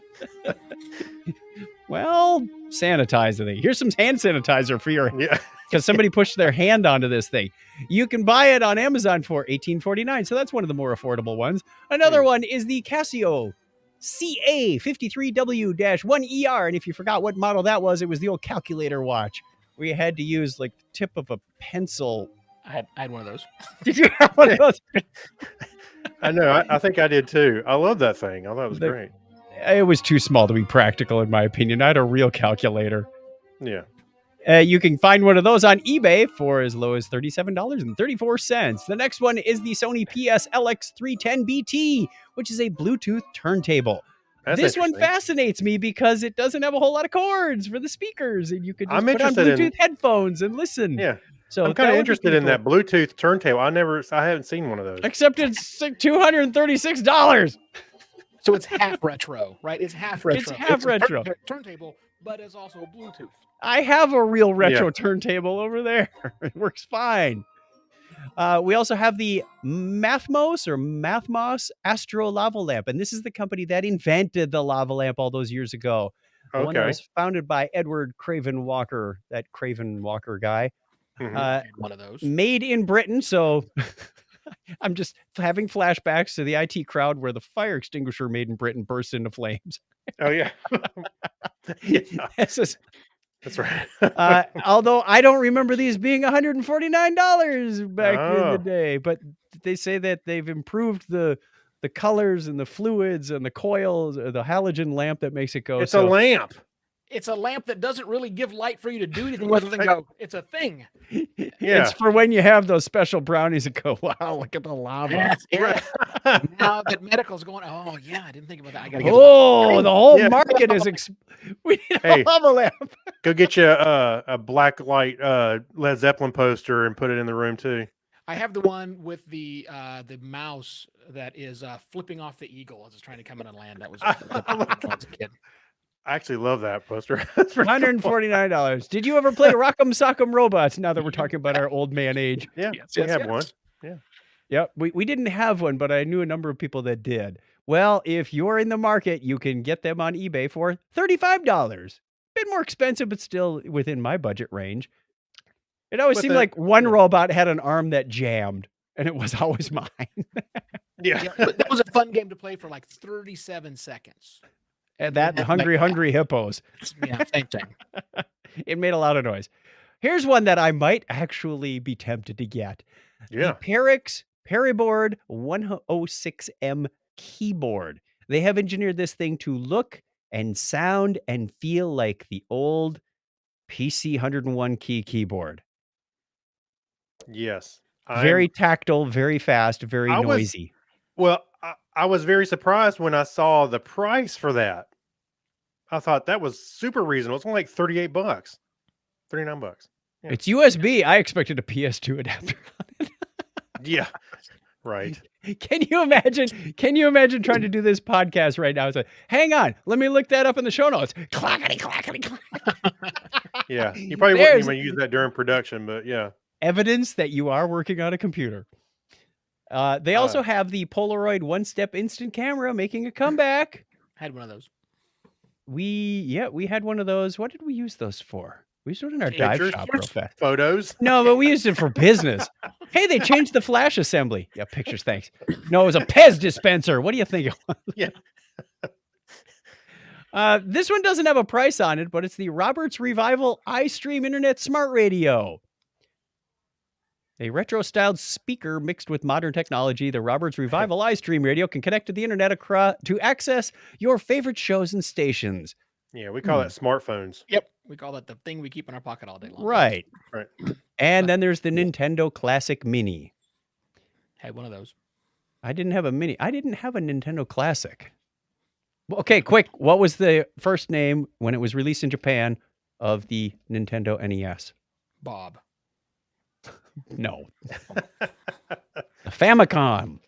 Well, sanitize the thing. Here's some hand sanitizer for your, because somebody pushed their hand onto this thing. You can buy it on Amazon for $18.49. So that's one of the more affordable ones. Another one is the Casio CA53W-1ER. And if you forgot what model that was, it was the old calculator watch where you had to use like the tip of a pencil. I had one of those. Did you have one of those? I know. I think I did too. I love that thing. I thought it was great. It was too small to be practical, in my opinion. I had a real calculator. Yeah. You can find one of those on eBay for as low as $37.34. The next one is the Sony PSLX310BT, which is a Bluetooth turntable. This one fascinates me because it doesn't have a whole lot of cords for the speakers, and you could just put on Bluetooth headphones and listen. Yeah. So I'm kind of interested in that Bluetooth turntable. I haven't seen one of those. Except it's $236. So it's half retro, right? It's half retro. It's half retro. Turntable, but it's also Bluetooth. I have a real retro turntable over there. It works fine. We also have the Mathmos Astro Lava Lamp. And this is the company that invented the lava lamp all those years ago. The one that was founded by Edward Craven Walker, that Craven Walker guy. One of those. Made in Britain, so... I'm just having flashbacks to the IT crowd where the fire extinguisher made in Britain burst into flames. Oh, yeah. That's right. Although I don't remember these being $149 back in the day, but they say that they've improved the colors and the fluids and the coils, or the halogen lamp that makes it go. It's a lamp. It's a lamp that doesn't really give light for you to do anything with it and go, it's a thing. Yeah. It's for when you have those special brownies that go, wow, look at the lava. Yeah. Now that medical's going, oh, yeah, I didn't think about that. I gotta get Oh, the whole Yeah. market is. We need Hey. a lava lamp. Go get you a black light Led Zeppelin poster and put it in the room too. I have the one with the mouse that is flipping off the eagle as it's trying to come in and land. That was when I was a kid. I actually love that poster. That's pretty cool. $149. Did you ever play Rock'em Sock'em Robots? Now that we're talking about our old man age. Yeah, Yes, we yes, have yes. one. Yep. We didn't have one, but I knew a number of people that did. Well, if you're in the market, you can get them on eBay for $35. Bit more expensive, but still within my budget range. It always With seemed the- like one yeah. robot had an arm that jammed, and it was always mine. Yeah. Yeah, but that was a fun game to play for like 37 seconds. And that Yeah, hungry, like that. hungry hippos. Yeah, same thing. It made a lot of noise. Here's one that I might actually be tempted to get. Yeah. The Perixx Periboard 106M keyboard. They have engineered this thing to look and sound and feel like the old PC 101 key keyboard. Yes. Very tactile, very fast, very I was- noisy. Well, I was very surprised when I saw the price for that. I thought that was super reasonable. It's only like $38, $39. Yeah. It's USB. I expected a PS2 adapter. Yeah. Right. Can you imagine? Can you imagine trying to do this podcast right now? It's like, hang on, let me look that up in the show notes. Clackety, clackety, clack. Yeah. You probably There's- wouldn't even use that during production, but yeah. Evidence that you are working on a computer. They also have the Polaroid one-step instant camera making a comeback. Had one of those. We had one of those. What did we use those for? We used it in our dive Pictures, shop real fast. Photos. No, but we used it for business. Hey, they changed the flash assembly. Yeah, pictures, thanks. No, it was a Pez dispenser. What do you think it was? Yeah. This one doesn't have a price on it, but it's the Roberts Revival iStream Internet Smart Radio. A retro-styled speaker mixed with modern technology, the Roberts Revival iStream Radio can connect to the internet to access your favorite shows and stations. Yeah. We call that smartphones. Yep. We call that the thing we keep in our pocket all day long. Right. Right. And then there's the Nintendo Classic Mini. Had one of those. I didn't have a Mini. I didn't have a Nintendo Classic. Well, okay, quick. What was the first name when it was released in Japan of the Nintendo NES? Bob. No. The Famicom.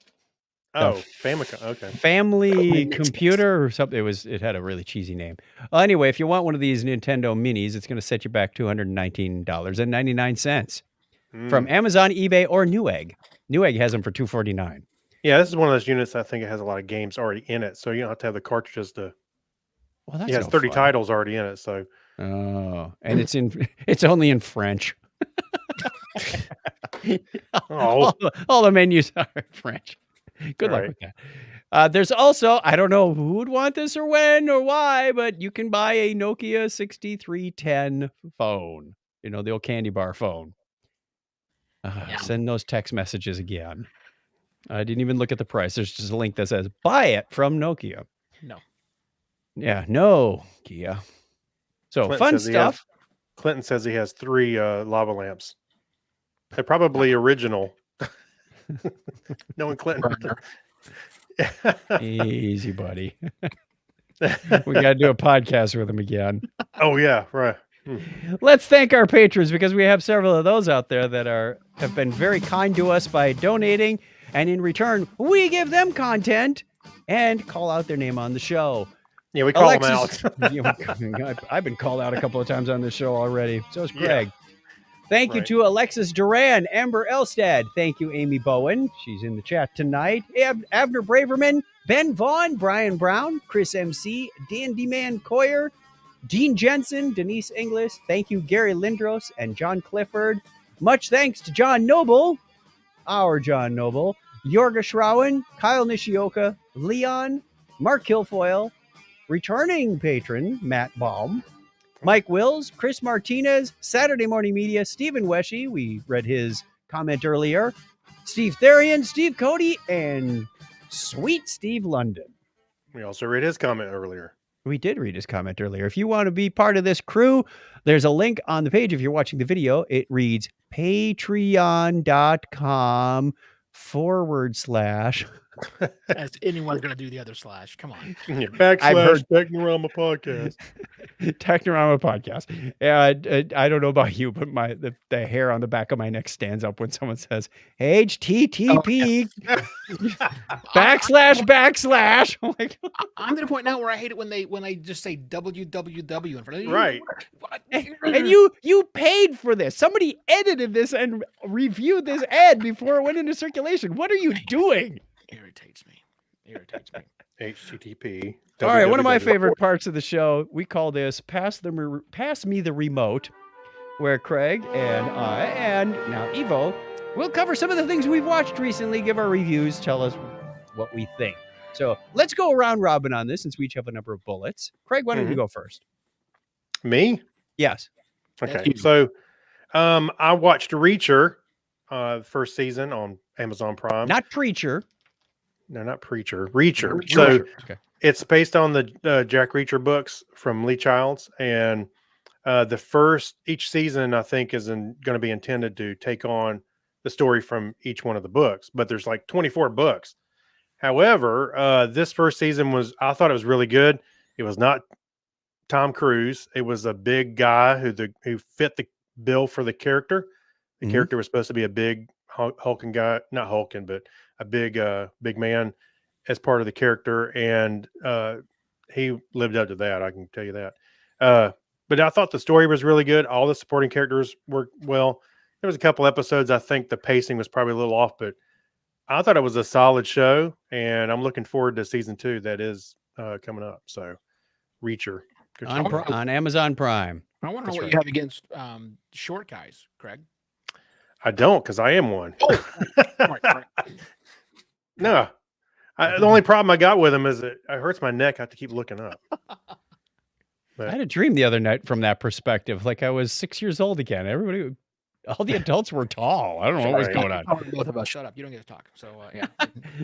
Oh, Famicom. Okay. Family computer or something. It had a really cheesy name. Anyway, if you want one of these Nintendo Minis, it's going to set you back $219.99 from Amazon, eBay, or Newegg. Newegg has them for $249. Yeah, this is one of those units I think it has a lot of games already in it, so you don't have to have the cartridges to. Well, that's It has no 30 fun. titles already in it, so Oh, and it's only in French. Oh. all the menus are in French. Good luck Right. with that. There's also, I don't know who would want this or when or why, but you can buy a Nokia 6310 phone. You know, the old candy bar phone. Yeah. Send those text messages again. I didn't even look at the price. There's just a link that says, buy it from Nokia. No. Yeah, no, Kia. So Clinton fun says he has- stuff. Clinton says he has 3 lava lamps. They're probably original. Knowing Clinton. Easy, buddy. We got to do a podcast with him again. Oh yeah, right. Let's thank our patrons because we have several of those out there that have been very kind to us by donating, and in return, we give them content and call out their name on the show. Yeah, we call them out. I've been called out a couple of times on this show already. So is Yeah. Greg. Thank you Right. to Alexis Duran, Amber Elstad. Thank you, Amy Bowen. She's in the chat tonight. Abner Braverman, Ben Vaughn, Brian Brown, Chris MC, Dandy Man Coyer, Dean Jensen, Denise Inglis. Thank you, Gary Lindros and John Clifford. Much thanks to John Noble, our John Noble, Yorga Shrowen, Kyle Nishioka, Leon, Mark Kilfoyle, returning patron Matt Baum, Mike Wills, Chris Martinez, Saturday Morning Media, Stephen Weshy, we read his comment earlier, Steve Therian, Steve Cody, and sweet Steve London. We also read his comment earlier. We did read his comment earlier. If you want to be part of this crew, there's a link on the page. If you're watching the video, it reads patreon.com/ As anyone's going to do the other slash. Come on. Yeah, I've heard- Technorama podcast. Technorama podcast. I don't know about you, but the hair on the back of my neck stands up when someone says HTTP //. Oh my God. I'm to the point now where I hate it when they just say www in front of Right. And you paid for this. Somebody edited this and reviewed this ad before it went into circulation. What are you doing? Irritates me. HTTP. All right, one of my www. favorite parts of the show, we call this Pass Me the Remote, where Craig and I, and now Evo, will cover some of the things we've watched recently, give our reviews, tell us what we think. So let's go around robin on this since we each have a number of bullets. Craig, why don't you go first? Me? Yes. Okay. So I watched Reacher, first season on Amazon Prime. Not Preacher. No, not Preacher. Reacher. Reacher. So Okay. it's based on the Jack Reacher books from Lee Childs, and each season I think is going to be intended to take on the story from each one of the books. But there's like 24 books. However, this first season I thought it was really good. It was not Tom Cruise. It was a big guy who fit the bill for the character. The character was supposed to be a big hulking guy, not hulking, but a big man as part of the character, and he lived up to that. I can tell you that. But I thought the story was really good. All the supporting characters worked well. There was a couple episodes I think the pacing was probably a little off, but I thought it was a solid show, and I'm looking forward to season 2 that is coming up. So, Reacher. Good show. On Amazon Prime. I want to know That's what right. you have against short guys, Craig. I don't, because I am one. Right. No. The only problem I got with him is it hurts my neck. I have to keep looking up. I had a dream the other night from that perspective. Like I was 6 years old again. All the adults were tall. I don't know what was going on. Both of us, shut up. You don't get to talk. So, yeah.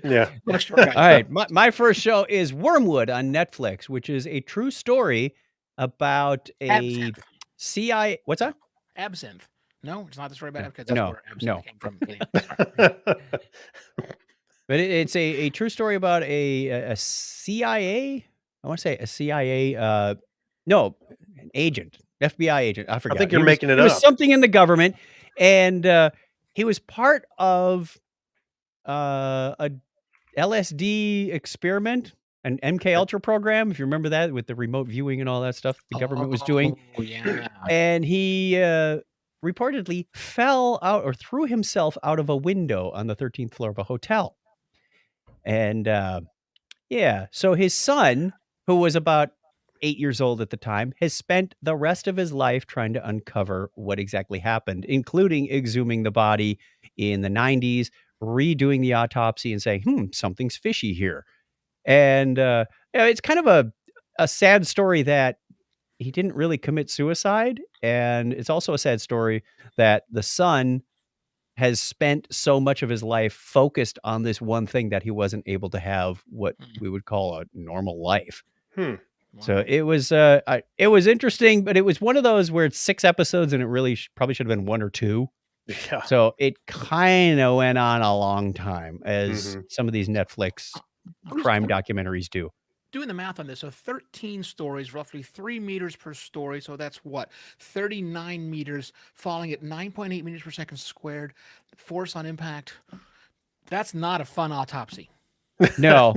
Yeah. All right. My first show is Wormwood on Netflix, which is a true story about a Absinthe. CIA. What's that? Absinthe. No, it's not the story about it because that's No, where absinthe no. came from. Anyway. But it's a true story about a CIA. I want to say a CIA. No, an agent, FBI agent. I forgot. think you're making it It was up. something in the government, and he was part of a LSD experiment, an MK Ultra program. If you remember that, with the remote viewing and all that stuff the government was doing. Oh, yeah. And he reportedly fell out or threw himself out of a window on the 13th floor of a hotel. And so his son, who was about 8 years old at the time, has spent the rest of his life trying to uncover what exactly happened, including exhuming the body in the 90s, redoing the autopsy and saying, something's fishy here. And it's kind of a sad story that he didn't really commit suicide. And it's also a sad story that the son has spent so much of his life focused on this one thing that he wasn't able to have what we would call a normal life. So it was interesting, but it was one of those where it's 6 episodes and it really probably should have been 1 or 2. Yeah. So it kind of went on a long time, as some of these Netflix crime documentaries do. Doing the math on this, so 13 stories, roughly 3 meters per story. So that's what? 39 meters, falling at 9.8 meters per second squared. Force on impact. That's not a fun autopsy. No.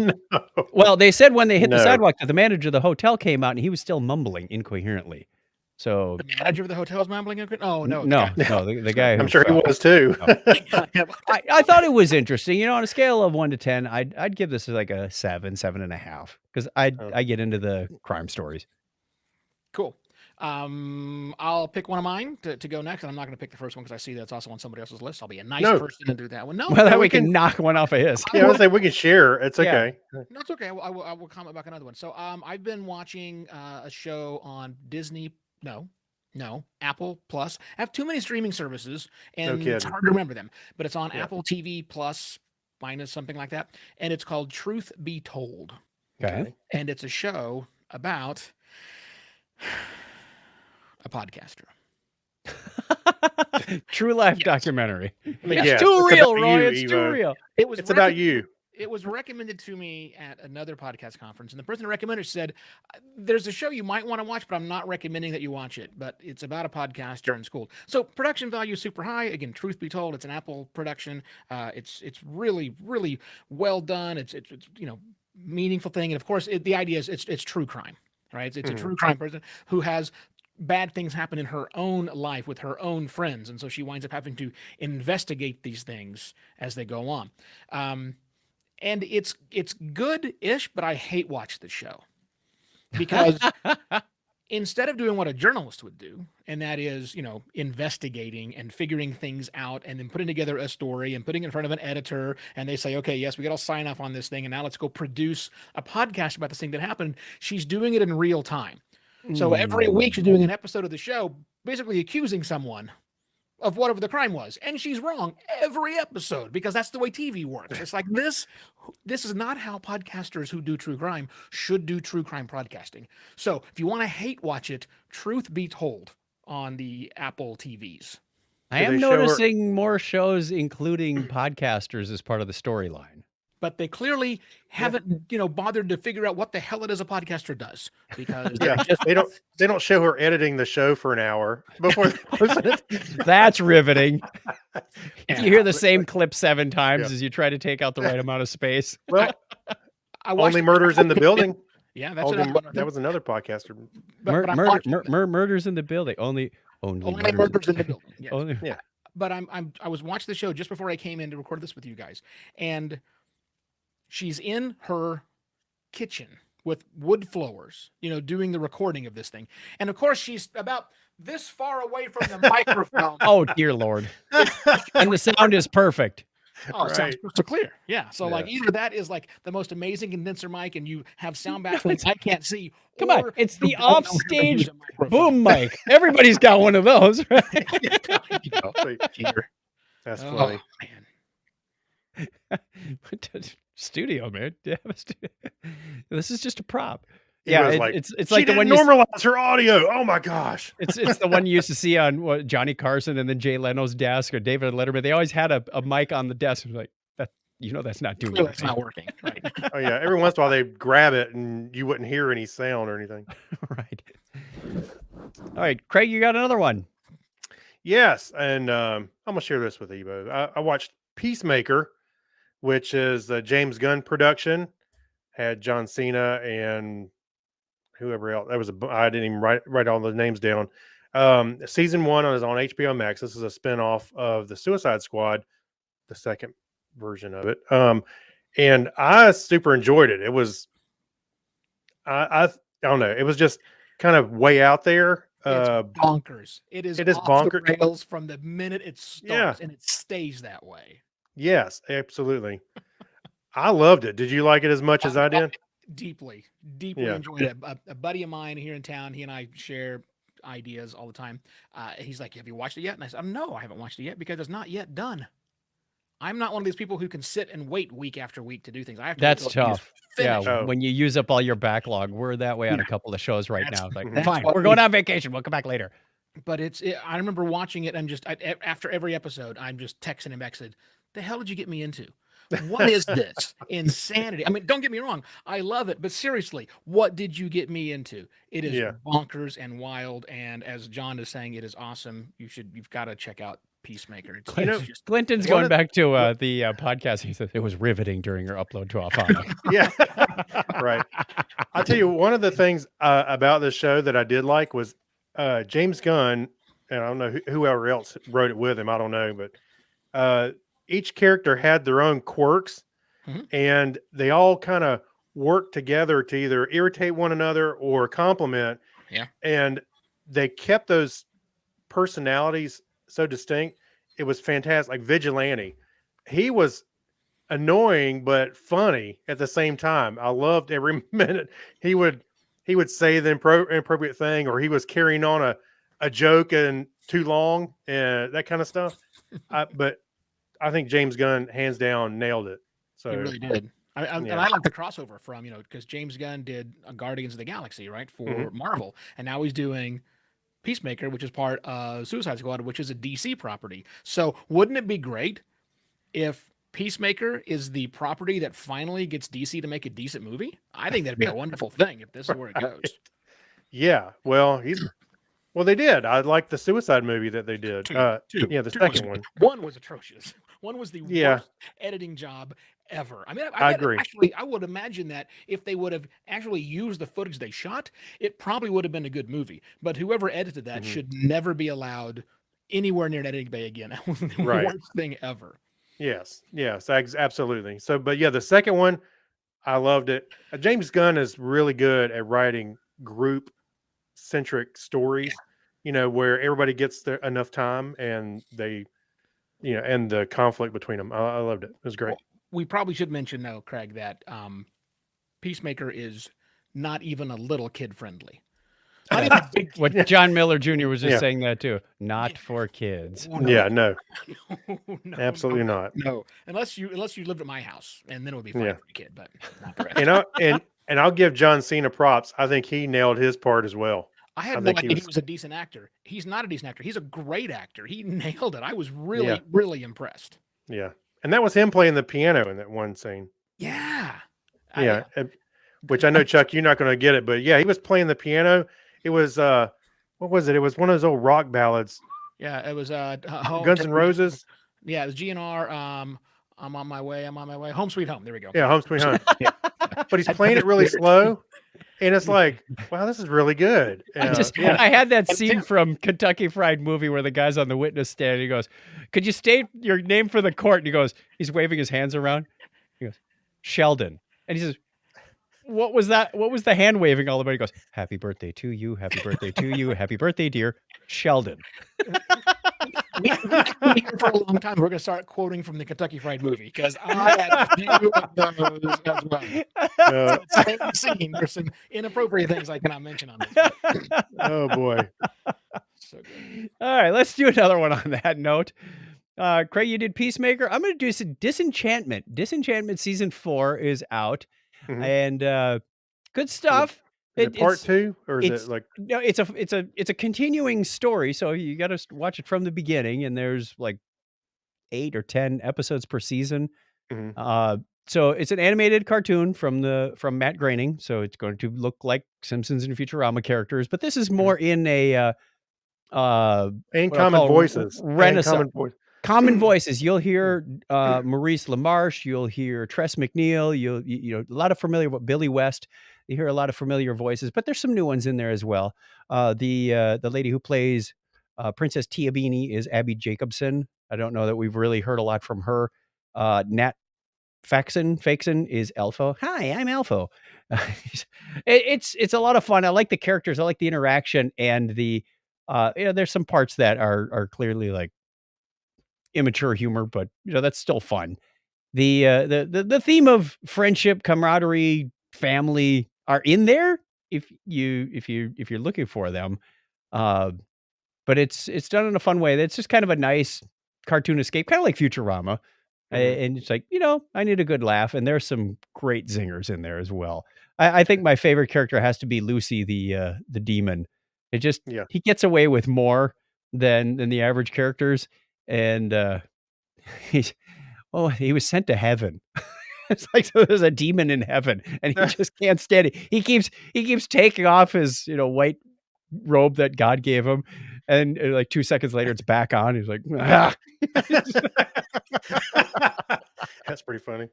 Well, they said when they hit the No. sidewalk that the manager of the hotel came out and he was still mumbling incoherently. So The manager of the hotel is mumbling. Oh, no. no, the guy who I'm sure he fell. was too. I thought it was interesting. On a scale of 1 to 10, I'd give this like a 7.5, because I get into the crime stories. Cool. I'll pick one of mine to go next, and I'm not going to pick the first one because I see that's also on somebody else's list. I'll be a nice No. person and do that one. No, Well, that we we can can- knock one off of his. Yeah, I was like, we can share. It's Yeah. okay. no, it's okay. I will comment back another one. So, I've been watching a show on Disney. No, Apple Plus. I have too many streaming services, and it's kidding. hard to remember them. But it's on Yeah. Apple TV Plus minus something like that, and it's called Truth Be Told. Okay. And it's a show about a podcaster. True life documentary. I mean, Yes, yes, Too it's real, about Roy. you, It's too Evo. real. It's about you. It was recommended to me at another podcast conference, and the person who recommended it said, "There's a show you might want to watch, but I'm not recommending that you watch it. But it's about a podcaster in school, so production value is super high. Again, truth be told, it's an Apple production. It's really really well done. It's meaningful thing, and of course, the idea is it's true crime, right? It's a true crime person who has bad things happen in her own life with her own friends, and so she winds up having to investigate these things as they go on. And it's good-ish, but I hate watch the show because instead of doing what a journalist would do, and that is, investigating and figuring things out and then putting together a story and putting it in front of an editor, and they say, okay, yes, we got to sign off on this thing, and now let's go produce a podcast about this thing that happened. She's doing it in real time. So every week she's doing an episode of the show, basically accusing someone of whatever the crime was, and she's wrong every episode because that's the way TV works. It's like this is not how podcasters who do true crime should do true crime podcasting. So if you want to hate watch it, truth be told on the Apple TVs. I am noticing more shows including podcasters as part of the storyline. But they clearly haven't, bothered to figure out what the hell it is a podcaster does because they don't show her editing the show for an hour before they post it. That's riveting. Yeah. You hear the same clip 7 times as you try to take out the right amount of space. Well, I watched Only Murders in the Building. Yeah, that's another one. That was another podcaster. Murders in the building. Only murders in the building. Yes. Yeah. But I was watching the show just before I came in to record this with you guys, and she's in her kitchen with wood floors, doing the recording of this thing. And of course, she's about this far away from the microphone. Oh, dear Lord. And the sound is perfect. Oh, it sounds crystal clear. Yeah. So like either that is like the most amazing condenser mic and you have sound back when I can't see. Come on. It's the offstage boom mic. Everybody's got one of those, right? That's funny. Man. Studio, man. Yeah, this is just a prop. Yeah, it's like the one normalize her audio. Oh my gosh. It's the one you used to see on Johnny Carson and then Jay Leno's desk or David Letterman. They always had a mic on the desk. It was like that. That's not doing Clearly it's not working. Right. Oh yeah. Every once in a while they grab it and you wouldn't hear any sound or anything. Right. All right, Craig, you got another one. Yes, and I'm gonna share this with Evo. I watched Peacemaker, which is a James Gunn production. Had John Cena and whoever else. I didn't even write all the names down. Season 1 is on HBO Max. This is a spinoff of the Suicide Squad, the second version of it. And I super enjoyed it. It was, I don't know. It was just kind of way out there. It's bonkers. It is bonkers. The rails from the minute it starts, and it stays that way. Yes, absolutely. I loved it. Did you like it as much as I did? Deeply enjoyed it. A buddy of mine here in town, he and I share ideas all the time. He's like, have you watched it yet? And I said, no, I haven't watched it yet because it's not yet done. I'm not one of these people who can sit and wait week after week to do things. I have to. That's tough. Yeah, Oh. when you use up all your backlog, we're that way on a couple of shows right now. It's like, that's fine, what we're going on vacation. We'll come back later. But I remember watching it and after every episode, I'm just texting him back, said, the hell did you get me into? What is this insanity? I mean, don't get me wrong. I love it, but seriously, what did you get me into? It is bonkers and wild. And as John is saying, it is awesome. You've got to check out Peacemaker. Clinton's going back to the podcast. He said it was riveting during your upload to Alfano. Yeah, right. I'll tell you, one of the things about this show that I did like was James Gunn, and I don't know whoever else wrote it with him. I don't know, but each character had their own quirks, and they all kind of worked together to either irritate one another or compliment. Yeah, and they kept those personalities so distinct. It was fantastic. Like Vigilante, he was annoying but funny at the same time. I loved every minute he would say the inappropriate thing, or he was carrying on a joke and too long and that kind of stuff. But I think James Gunn hands down nailed it. So he really did. And I like the crossover from, because James Gunn did Guardians of the Galaxy, right, for Marvel, and now he's doing Peacemaker, which is part of Suicide Squad, which is a DC property. So wouldn't it be great if Peacemaker is the property that finally gets DC to make a decent movie? I think that'd be a wonderful thing if this is where it goes. Yeah. Well, they did. I like the Suicide movie that they did. Two. Yeah, the Two second one. One was atrocious. One was the worst editing job ever. I mean, I agree. Actually, I would imagine that if they would have actually used the footage they shot, it probably would have been a good movie. But whoever edited that should never be allowed anywhere near an editing bay again. That was the worst thing ever. Yes, absolutely. So, but yeah, the second one, I loved it. James Gunn is really good at writing group-centric stories, where everybody gets enough time and they, and the conflict between them. I loved it. It was great. Well, we probably should mention, though, Craig, that Peacemaker is not even a little kid-friendly. Not even a big kid. What John Miller Jr. was just saying that too. Not for kids. Oh, no. No, Absolutely not. No, unless you lived at my house, and then it would be fine for a kid, but not the rest. And I'll give John Cena props. I think he nailed his part as well. I had no idea he was a decent actor. He's not a decent actor. He's a great actor. He nailed it. I was really, really impressed. Yeah. And that was him playing the piano in that one scene. Yeah. Which I know, Chuck, you're not going to get it, but yeah, he was playing the piano. It was, what was it? It was one of those old rock ballads. Yeah, it was Guns N' Roses. Yeah, it was GNR. I'm on my way. Home Sweet Home. There we go. Yeah, Home Sweet Home. Yeah. But he's playing it really slow. And it's like, wow, this is really good. I had that scene from Kentucky Fried Movie where the guy's on the witness stand and he goes, "Could you state your name for the court?" And he's waving his hands around. He goes, "Sheldon." And he says, "What was that? What was the hand waving all about?" He goes, "Happy birthday to you. Happy birthday to you. Happy birthday, dear Sheldon." For a long time, we're going to start quoting from the Kentucky Fried Movie because I had a few of those as well. Same scene. There's some inappropriate things I cannot mention on this. Oh boy. So good. All right, let's do another one on that note. Craig, you did Peacemaker. I'm going to do some Disenchantment. Disenchantment season 4 is out, and good stuff. Is it part 2, or is it like? No, it's a continuing story. So you got to watch it from the beginning, and there's like 8 or 10 episodes per season. So it's an animated cartoon from Matt Groening. So it's going to look like Simpsons and Futurama characters, but this is more in a and common voices. Renaissance. Common voices. You'll hear Maurice LaMarche. You'll hear Tress MacNeille. You a lot of familiar Billy West. You hear a lot of familiar voices, but there's some new ones in there as well. The lady who plays Princess Tiabini is Abby Jacobson. I don't know that we've really heard a lot from her. Nat Faxon is Elfo. Hi, I'm Elfo. It's a lot of fun. I like the characters. I like the interaction, and the there's some parts that are clearly like immature humor, but that's still fun. The theme of friendship, camaraderie, family are in there if you're looking for them. But it's done in a fun way. It's just kind of a nice cartoon escape, kind of like Futurama. And it's like, I need a good laugh, and there's some great zingers in there as well. I think my favorite character has to be Lucy, the demon. He gets away with more than the average characters. And he was sent to heaven. It's like, so there's a demon in heaven, and he just can't stand it. He keeps taking off his white robe that God gave him, and like 2 seconds later it's back on. He's like, ah. That's pretty funny.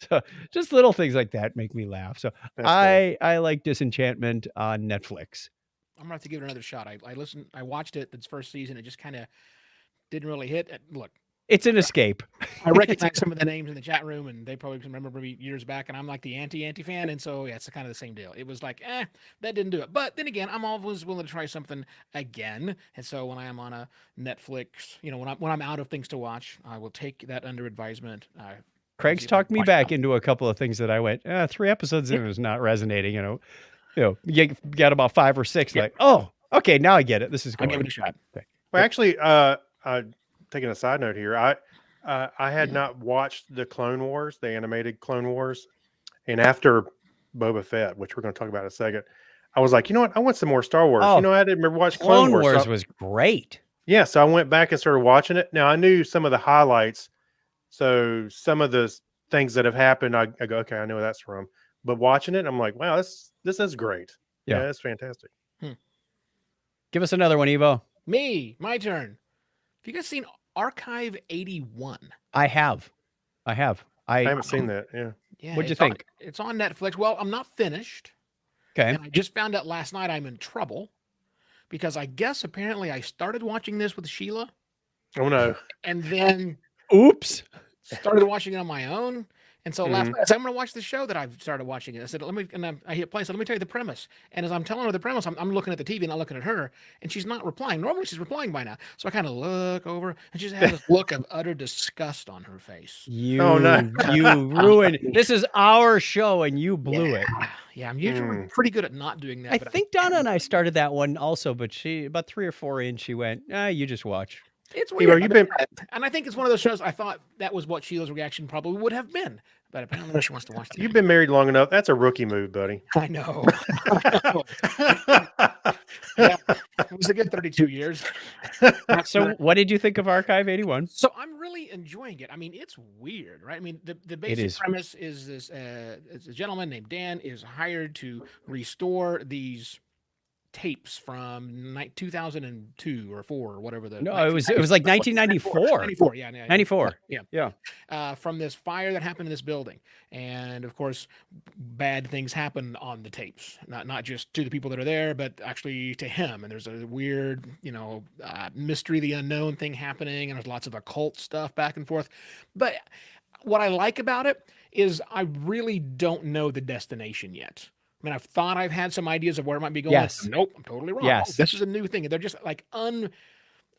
So just little things like that make me laugh. So I like Disenchantment on Netflix. I'm gonna have to give it another shot. I watched it its first season. It just kind of didn't really hit. Look, it's an escape. I recognize some of the names in the chat room, and they probably can remember me years back, and I'm like the anti fan, and so yeah, it's kind of the same deal. It was like, that didn't do it. But then again, I'm always willing to try something again, and so when I am on a Netflix, when I'm out of things to watch, I will take that under advisement. Craig's talked me back into a couple of things that I went 3 episodes in, it was not resonating. You got about 5 or 6, like, oh, okay, now I get it. This is going. I'll give it a shot. Okay. Well, actually, taking a side note here, I had not watched the Clone Wars, the animated Clone Wars. And after Boba Fett, which we're going to talk about in a second, I was like, you know what? I want some more Star Wars. Oh, I didn't remember watching Clone Wars. Wars So was great. yeah, so I went back and started watching it. Now I knew some of the highlights. So some of the things that have happened, I go, okay, I know where that's from. But watching it, I'm like, wow, this is great. Yeah. Yeah, that's fantastic. Give us another one, Evo. My turn. Have you guys seen Archive 81? I have. I haven't seen that. Yeah. Yeah. What'd you it's on- think? It's on Netflix. Well, I'm not finished. Okay. And I just found out last night I'm in trouble because I guess apparently I started watching this with Sheila Oh no. and then Oops. started watching it on my own. And so last Mhm. night I said, I'm going to watch the show that I've started watching. I said, I hit play. I said, let me tell you the premise. And as I'm telling her the premise, I'm looking at the TV, not looking at her, and she's not replying. Normally she's replying by now. So I kind of look over and she just has this look of utter disgust on her face. You ruined. This is our show and you blew it. Yeah, I'm usually pretty good at not doing that. I but think Donna and I started that one also, but she about 3 or 4 in, she went, you just watch. It's Evo, weird. you've been And I think it's one of those shows I thought that was what Sheila's reaction probably would have been. But apparently she wants to watch you've been married long enough. That's a rookie move, buddy. I know. Yeah, it was a good 32 years. So what did you think of Archive 81? So I'm really enjoying it. I mean, it's weird, right? I mean, the basic is. premise is this: it's a gentleman named Dan is hired to restore these tapes from 2002 or 4 or whatever the. No, it was like 1994. 94, yeah, 94. yeah. From this fire that happened in this building, and of course, bad things happen on the tapes. Not just to the people that are there, but actually to him. And there's a weird, mystery, the unknown thing happening, and there's lots of occult stuff back and forth. But what I like about it is I really don't know the destination yet. I mean, I've thought I've had some ideas of where it might be going. Yes. Nope, I'm totally wrong. Yes. Oh, this is a new thing. They're just like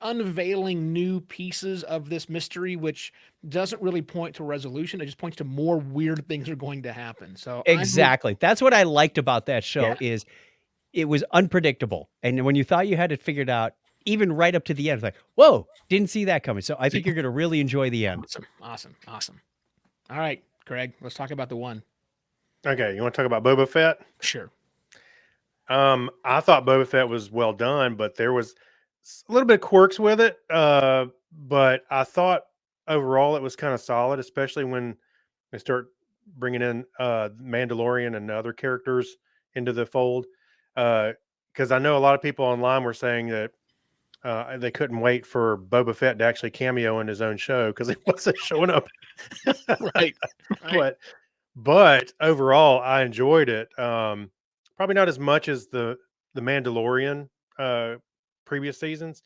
unveiling new pieces of this mystery, which doesn't really point to a resolution. It just points to more weird things are going to happen. So Exactly. That's what I liked about that show Yeah. is it was unpredictable. And when you thought you had it figured out, even right up to the end, it's like, whoa, didn't see that coming. So I think you're going to really enjoy the end. Awesome. All right, Craig, let's talk about the one. Okay, you want to talk about Boba Fett? Sure. I thought Boba Fett was well done, but there was a little bit of quirks with it. But I thought overall it was kind of solid, especially when they start bringing in Mandalorian and other characters into the fold. Because I know a lot of people online were saying that they couldn't wait for Boba Fett to actually cameo in his own show because he wasn't showing up. Right. But overall, I enjoyed it. Probably not as much as the Mandalorian previous seasons,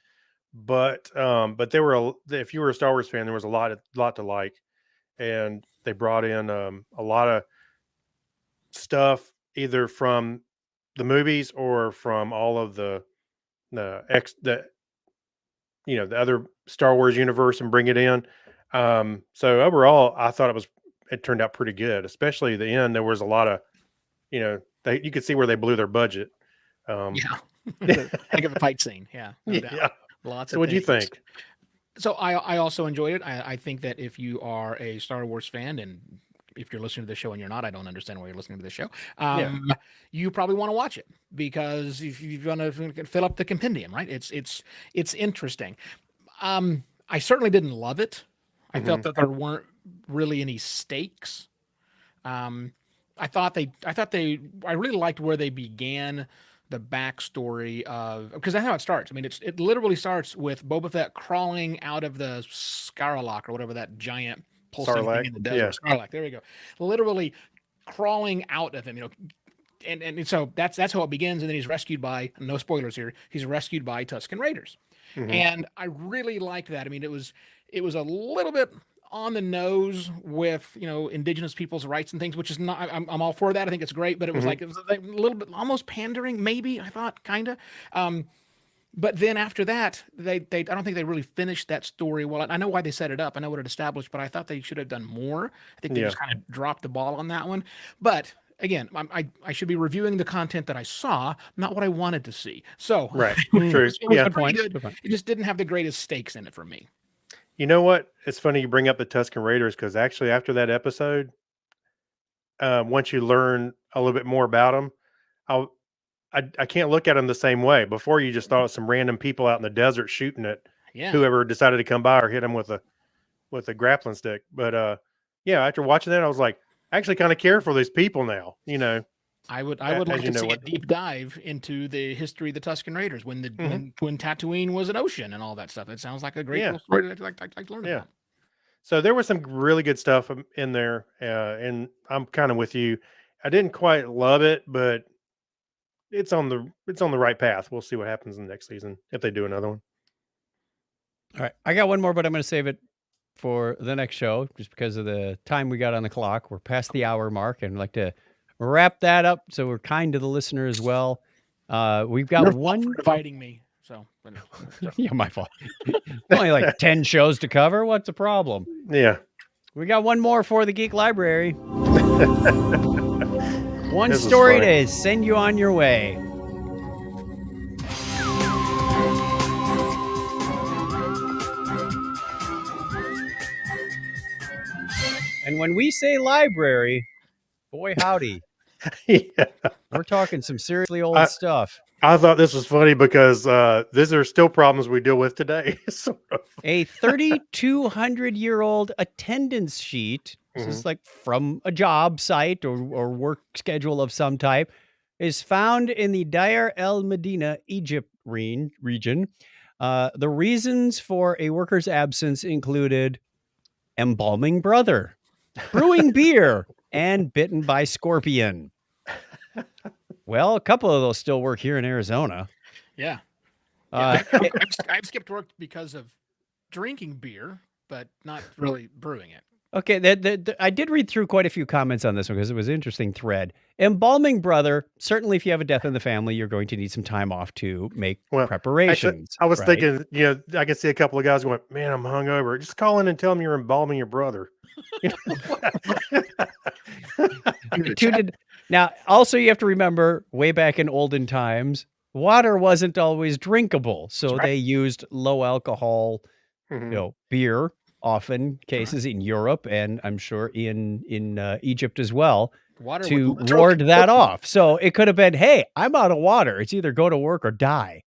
but there were if you were a Star Wars fan, there was a lot to like, and they brought in a lot of stuff either from the movies or from all of the other Star Wars universe and bring it in. So overall, I thought it turned out pretty good, especially the end. There was a lot of, you could see where they blew their budget. Heck of a fight scene. Yeah. No doubt. Lots. So what'd you think? So I also enjoyed it. I think that if you are a Star Wars fan, and if you're listening to the show and you're not, I don't understand why you're listening to the show. You probably want to watch it because if you want to fill up the compendium, right? It's interesting. I certainly didn't love it. I felt that there weren't really any stakes. I really liked where they began the backstory of, because that's how it starts. I mean, it literally starts with Boba Fett crawling out of the Scarlock or whatever that giant pulsing thing in the desert. Yeah. Sarlacc, there we go. Literally crawling out of him, and so that's how it begins. And then he's rescued by, no spoilers here, he's rescued by Tusken Raiders. And I really liked that. I mean, it was a little bit on the nose with indigenous people's rights and things, which is not, I'm all for that. I think it's great, but it was like a little bit almost pandering, maybe, I thought, kind of. But then after that, I don't think they really finished that story well. I know why they set it up, I know what it established, but I thought they should have done more. I think they just kind of dropped the ball on that one. But again, I should be reviewing the content that I saw, not what I wanted to see. So right, true. It was pretty good. It just didn't have the greatest stakes in it for me. You know what? It's funny you bring up the Tusken Raiders because actually after that episode, once you learn a little bit more about them, I can't look at them the same way. Before, you just thought of some random people out in the desert shooting at whoever decided to come by or hit them with a grappling stick. But yeah, after watching that, I was like, I actually kind of care for these people now. I would like to see a deep dive into the history of the Tusken Raiders when Tatooine was an ocean and all that stuff. It sounds like a great little story that I'd like to learn about. So there was some really good stuff in there, and I'm kind of with you. I didn't quite love it, but it's on the right path. We'll see what happens in the next season if they do another one. All right, I got one more, but I'm going to save it for the next show just because of the time we got on the clock. We're past the hour mark, and I'd like to wrap that up so we're kind to the listener as well. We've got one for inviting me. So yeah, my fault. Only like 10 shows to cover. What's the problem? Yeah. We got one more for the Geek Library. One story to send you on your way. And when we say library, boy howdy. We're talking some seriously old stuff. I thought this was funny because these are still problems we deal with today. A 3,200-year-old attendance sheet, this is like from a job site or work schedule of some type, is found in the Deir el Medina, Egypt region. The reasons for a worker's absence included embalming brother, brewing beer, and bitten by scorpion. Well, a couple of those still work here in Arizona. Yeah. I've skipped work because of drinking beer, but not really brewing it. Okay, I did read through quite a few comments on this one because it was an interesting thread. Embalming brother, certainly if you have a death in the family, you're going to need some time off to make preparations. Actually, I was thinking, I can see a couple of guys going, man, I'm hungover. Just call in and tell them you're embalming your brother. Now, also you have to remember, way back in olden times, water wasn't always drinkable. So they used low alcohol, beer, often cases in Europe, and I'm sure in Egypt as well, to ward that off. So it could have been, hey, I'm out of water. It's either go to work or die.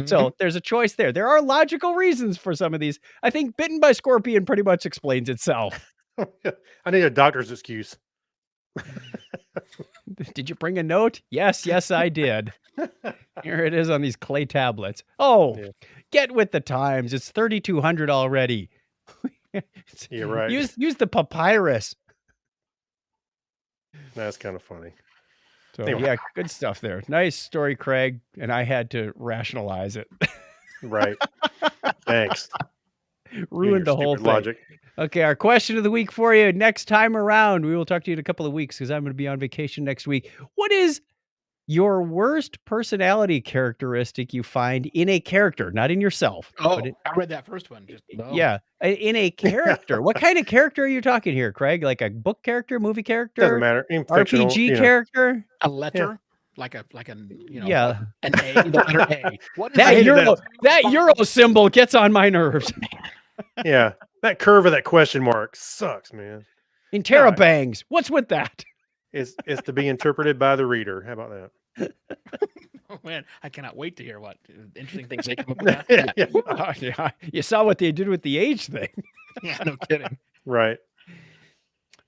So there's a choice there. There are logical reasons for some of these. I think bitten by scorpion pretty much explains itself. I need a doctor's excuse. Did you bring a note? Yes, I did. Here it is on these clay tablets. Oh, get with the times. It's 3,200 already. You're right. Use the papyrus. That's kind of funny. So yeah, good stuff there. Nice story, Craig. And I had to rationalize it. Right. Thanks. Ruined the whole thing. Logic. Okay, our question of the week for you next time around. We will talk to you in a couple of weeks because I'm going to be on vacation next week. What is your worst personality characteristic you find in a character, not in yourself? I read that first one. Yeah, in a character. What kind of character are you talking here, Craig? Like a book character, movie character? Doesn't matter. RPG character? A letter? Like a an A, the letter A. What is that Euro symbol gets on my nerves. Yeah, that curve of that question mark sucks, man. Interabangs. What's with that? It's to be interpreted by the reader. How about that? Oh man, I cannot wait to hear what interesting things they come up with. Yeah. You saw what they did with the age thing. Yeah, no kidding. Right.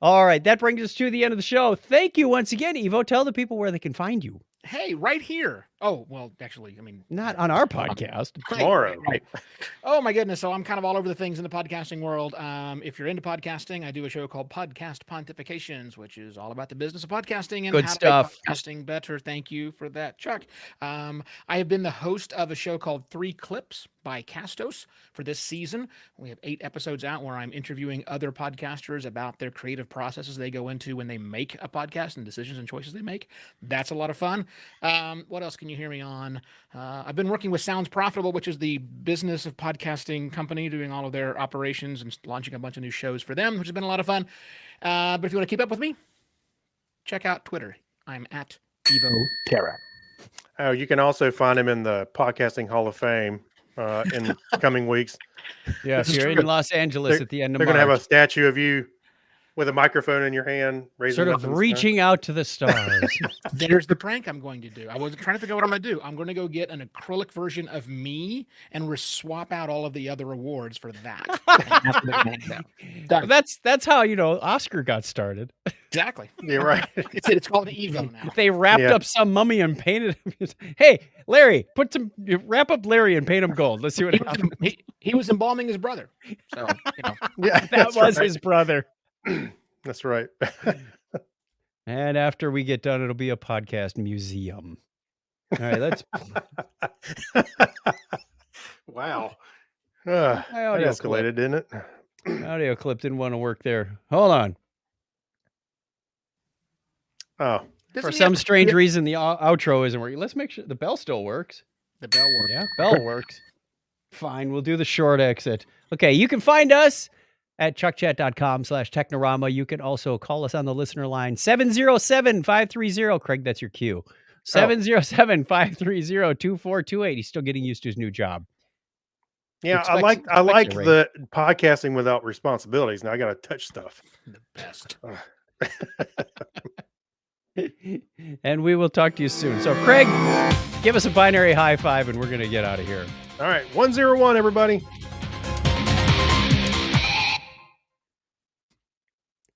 All right, that brings us to the end of the show. Thank you once again, Evo. Tell the people where they can find you. Hey, right here. Oh, well, actually, I mean... Not on our podcast. Tomorrow. Right. Oh, my goodness. So I'm kind of all over the things in the podcasting world. If you're into podcasting, I do a show called Podcast Pontifications, which is all about the business of podcasting and good how stuff. to make podcasting better. Thank you for that, Chuck. I have been the host of a show called 3 Clips by Castos for this season. We have 8 episodes out where I'm interviewing other podcasters about their creative processes they go into when they make a podcast and decisions and choices they make. That's a lot of fun. What else can you hear me on? I've been working with Sounds Profitable, which is the business of podcasting company, doing all of their operations and launching a bunch of new shows for them, which has been a lot of fun. But if you want to keep up with me, check out Twitter. I'm at Evo Terra. Oh, you can also find him in the Podcasting Hall of Fame in coming weeks. Yeah, if you're in Los Angeles at the end of March. They're going to have a statue of you with a microphone in your hand, raising Sort it of up in the sky. reaching out to the stars. There's the prank I'm going to do. I was trying to figure out what I'm going to do. I'm going to go get an acrylic version of me and swap out all of the other awards for that. And that's what they're gonna hand out. Done. That's how Oscar got started. Exactly. You're right. It's called an Evo now. They wrapped Yeah. up some mummy and painted him. Hey, Larry, wrap up Larry and paint him gold. Let's see what happens. He was embalming his brother. So, Yeah, That that's was right. his brother. That's right. And after we get done, it'll be a podcast museum. All right, let's. Wow. My That audio escalated, didn't it? Audio clip didn't want to work there. Hold on. Oh, For some strange reason, the outro isn't working. Let's make sure the bell still works. The bell worked. Yeah, bell works. Fine, we'll do the short exit. Okay, you can find us at chuckchat.com/Technorama. You can also call us on the listener line, 707-530. Craig, that's your cue. 707-530-2428. He's still getting used to his new job. yeah. I Expects- like expects it, the podcasting without responsibilities. Now I got to touch stuff. The best. And we will talk to you soon. So, Craig, give us a binary high five, and we're going to get out of here. All right, 101, everybody.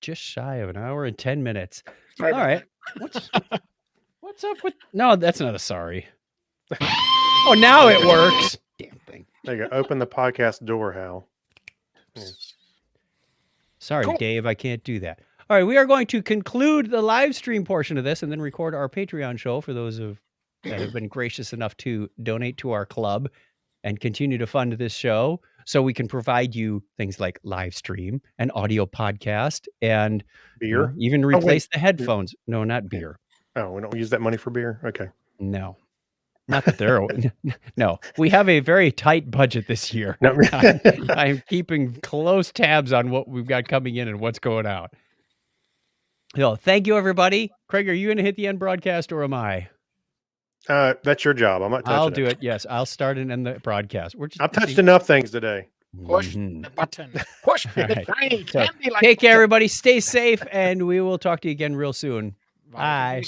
Just shy of an hour and 10 minutes. Sorry All about right. What's up with... No, that's not a sorry. Oh, now it works. Damn thing. There you go. Open the podcast door, Hal. Sorry, Cool. Dave, I can't do that. All right, we are going to conclude the live stream portion of this and then record our Patreon show for those that have been gracious enough to donate to our club and continue to fund this show so we can provide you things like live stream and audio podcast and Beer? even wait. replace the headphones. No, not beer. Oh, we don't use that money for beer? Okay. No. Not that they're... No, we have a very tight budget this year. No. I'm keeping close tabs on what we've got coming in and what's going out. So thank you, everybody. Craig, are you going to hit the end broadcast or am I? That's your job. I'm not touching I'll do it. Yes, I'll start and end the broadcast. We're just I've touched enough things today. Push Mhm. the button. Push the right. tiny So, candy like Take care, everybody. Stay safe, and we will talk to you again real soon. Bye. Bye.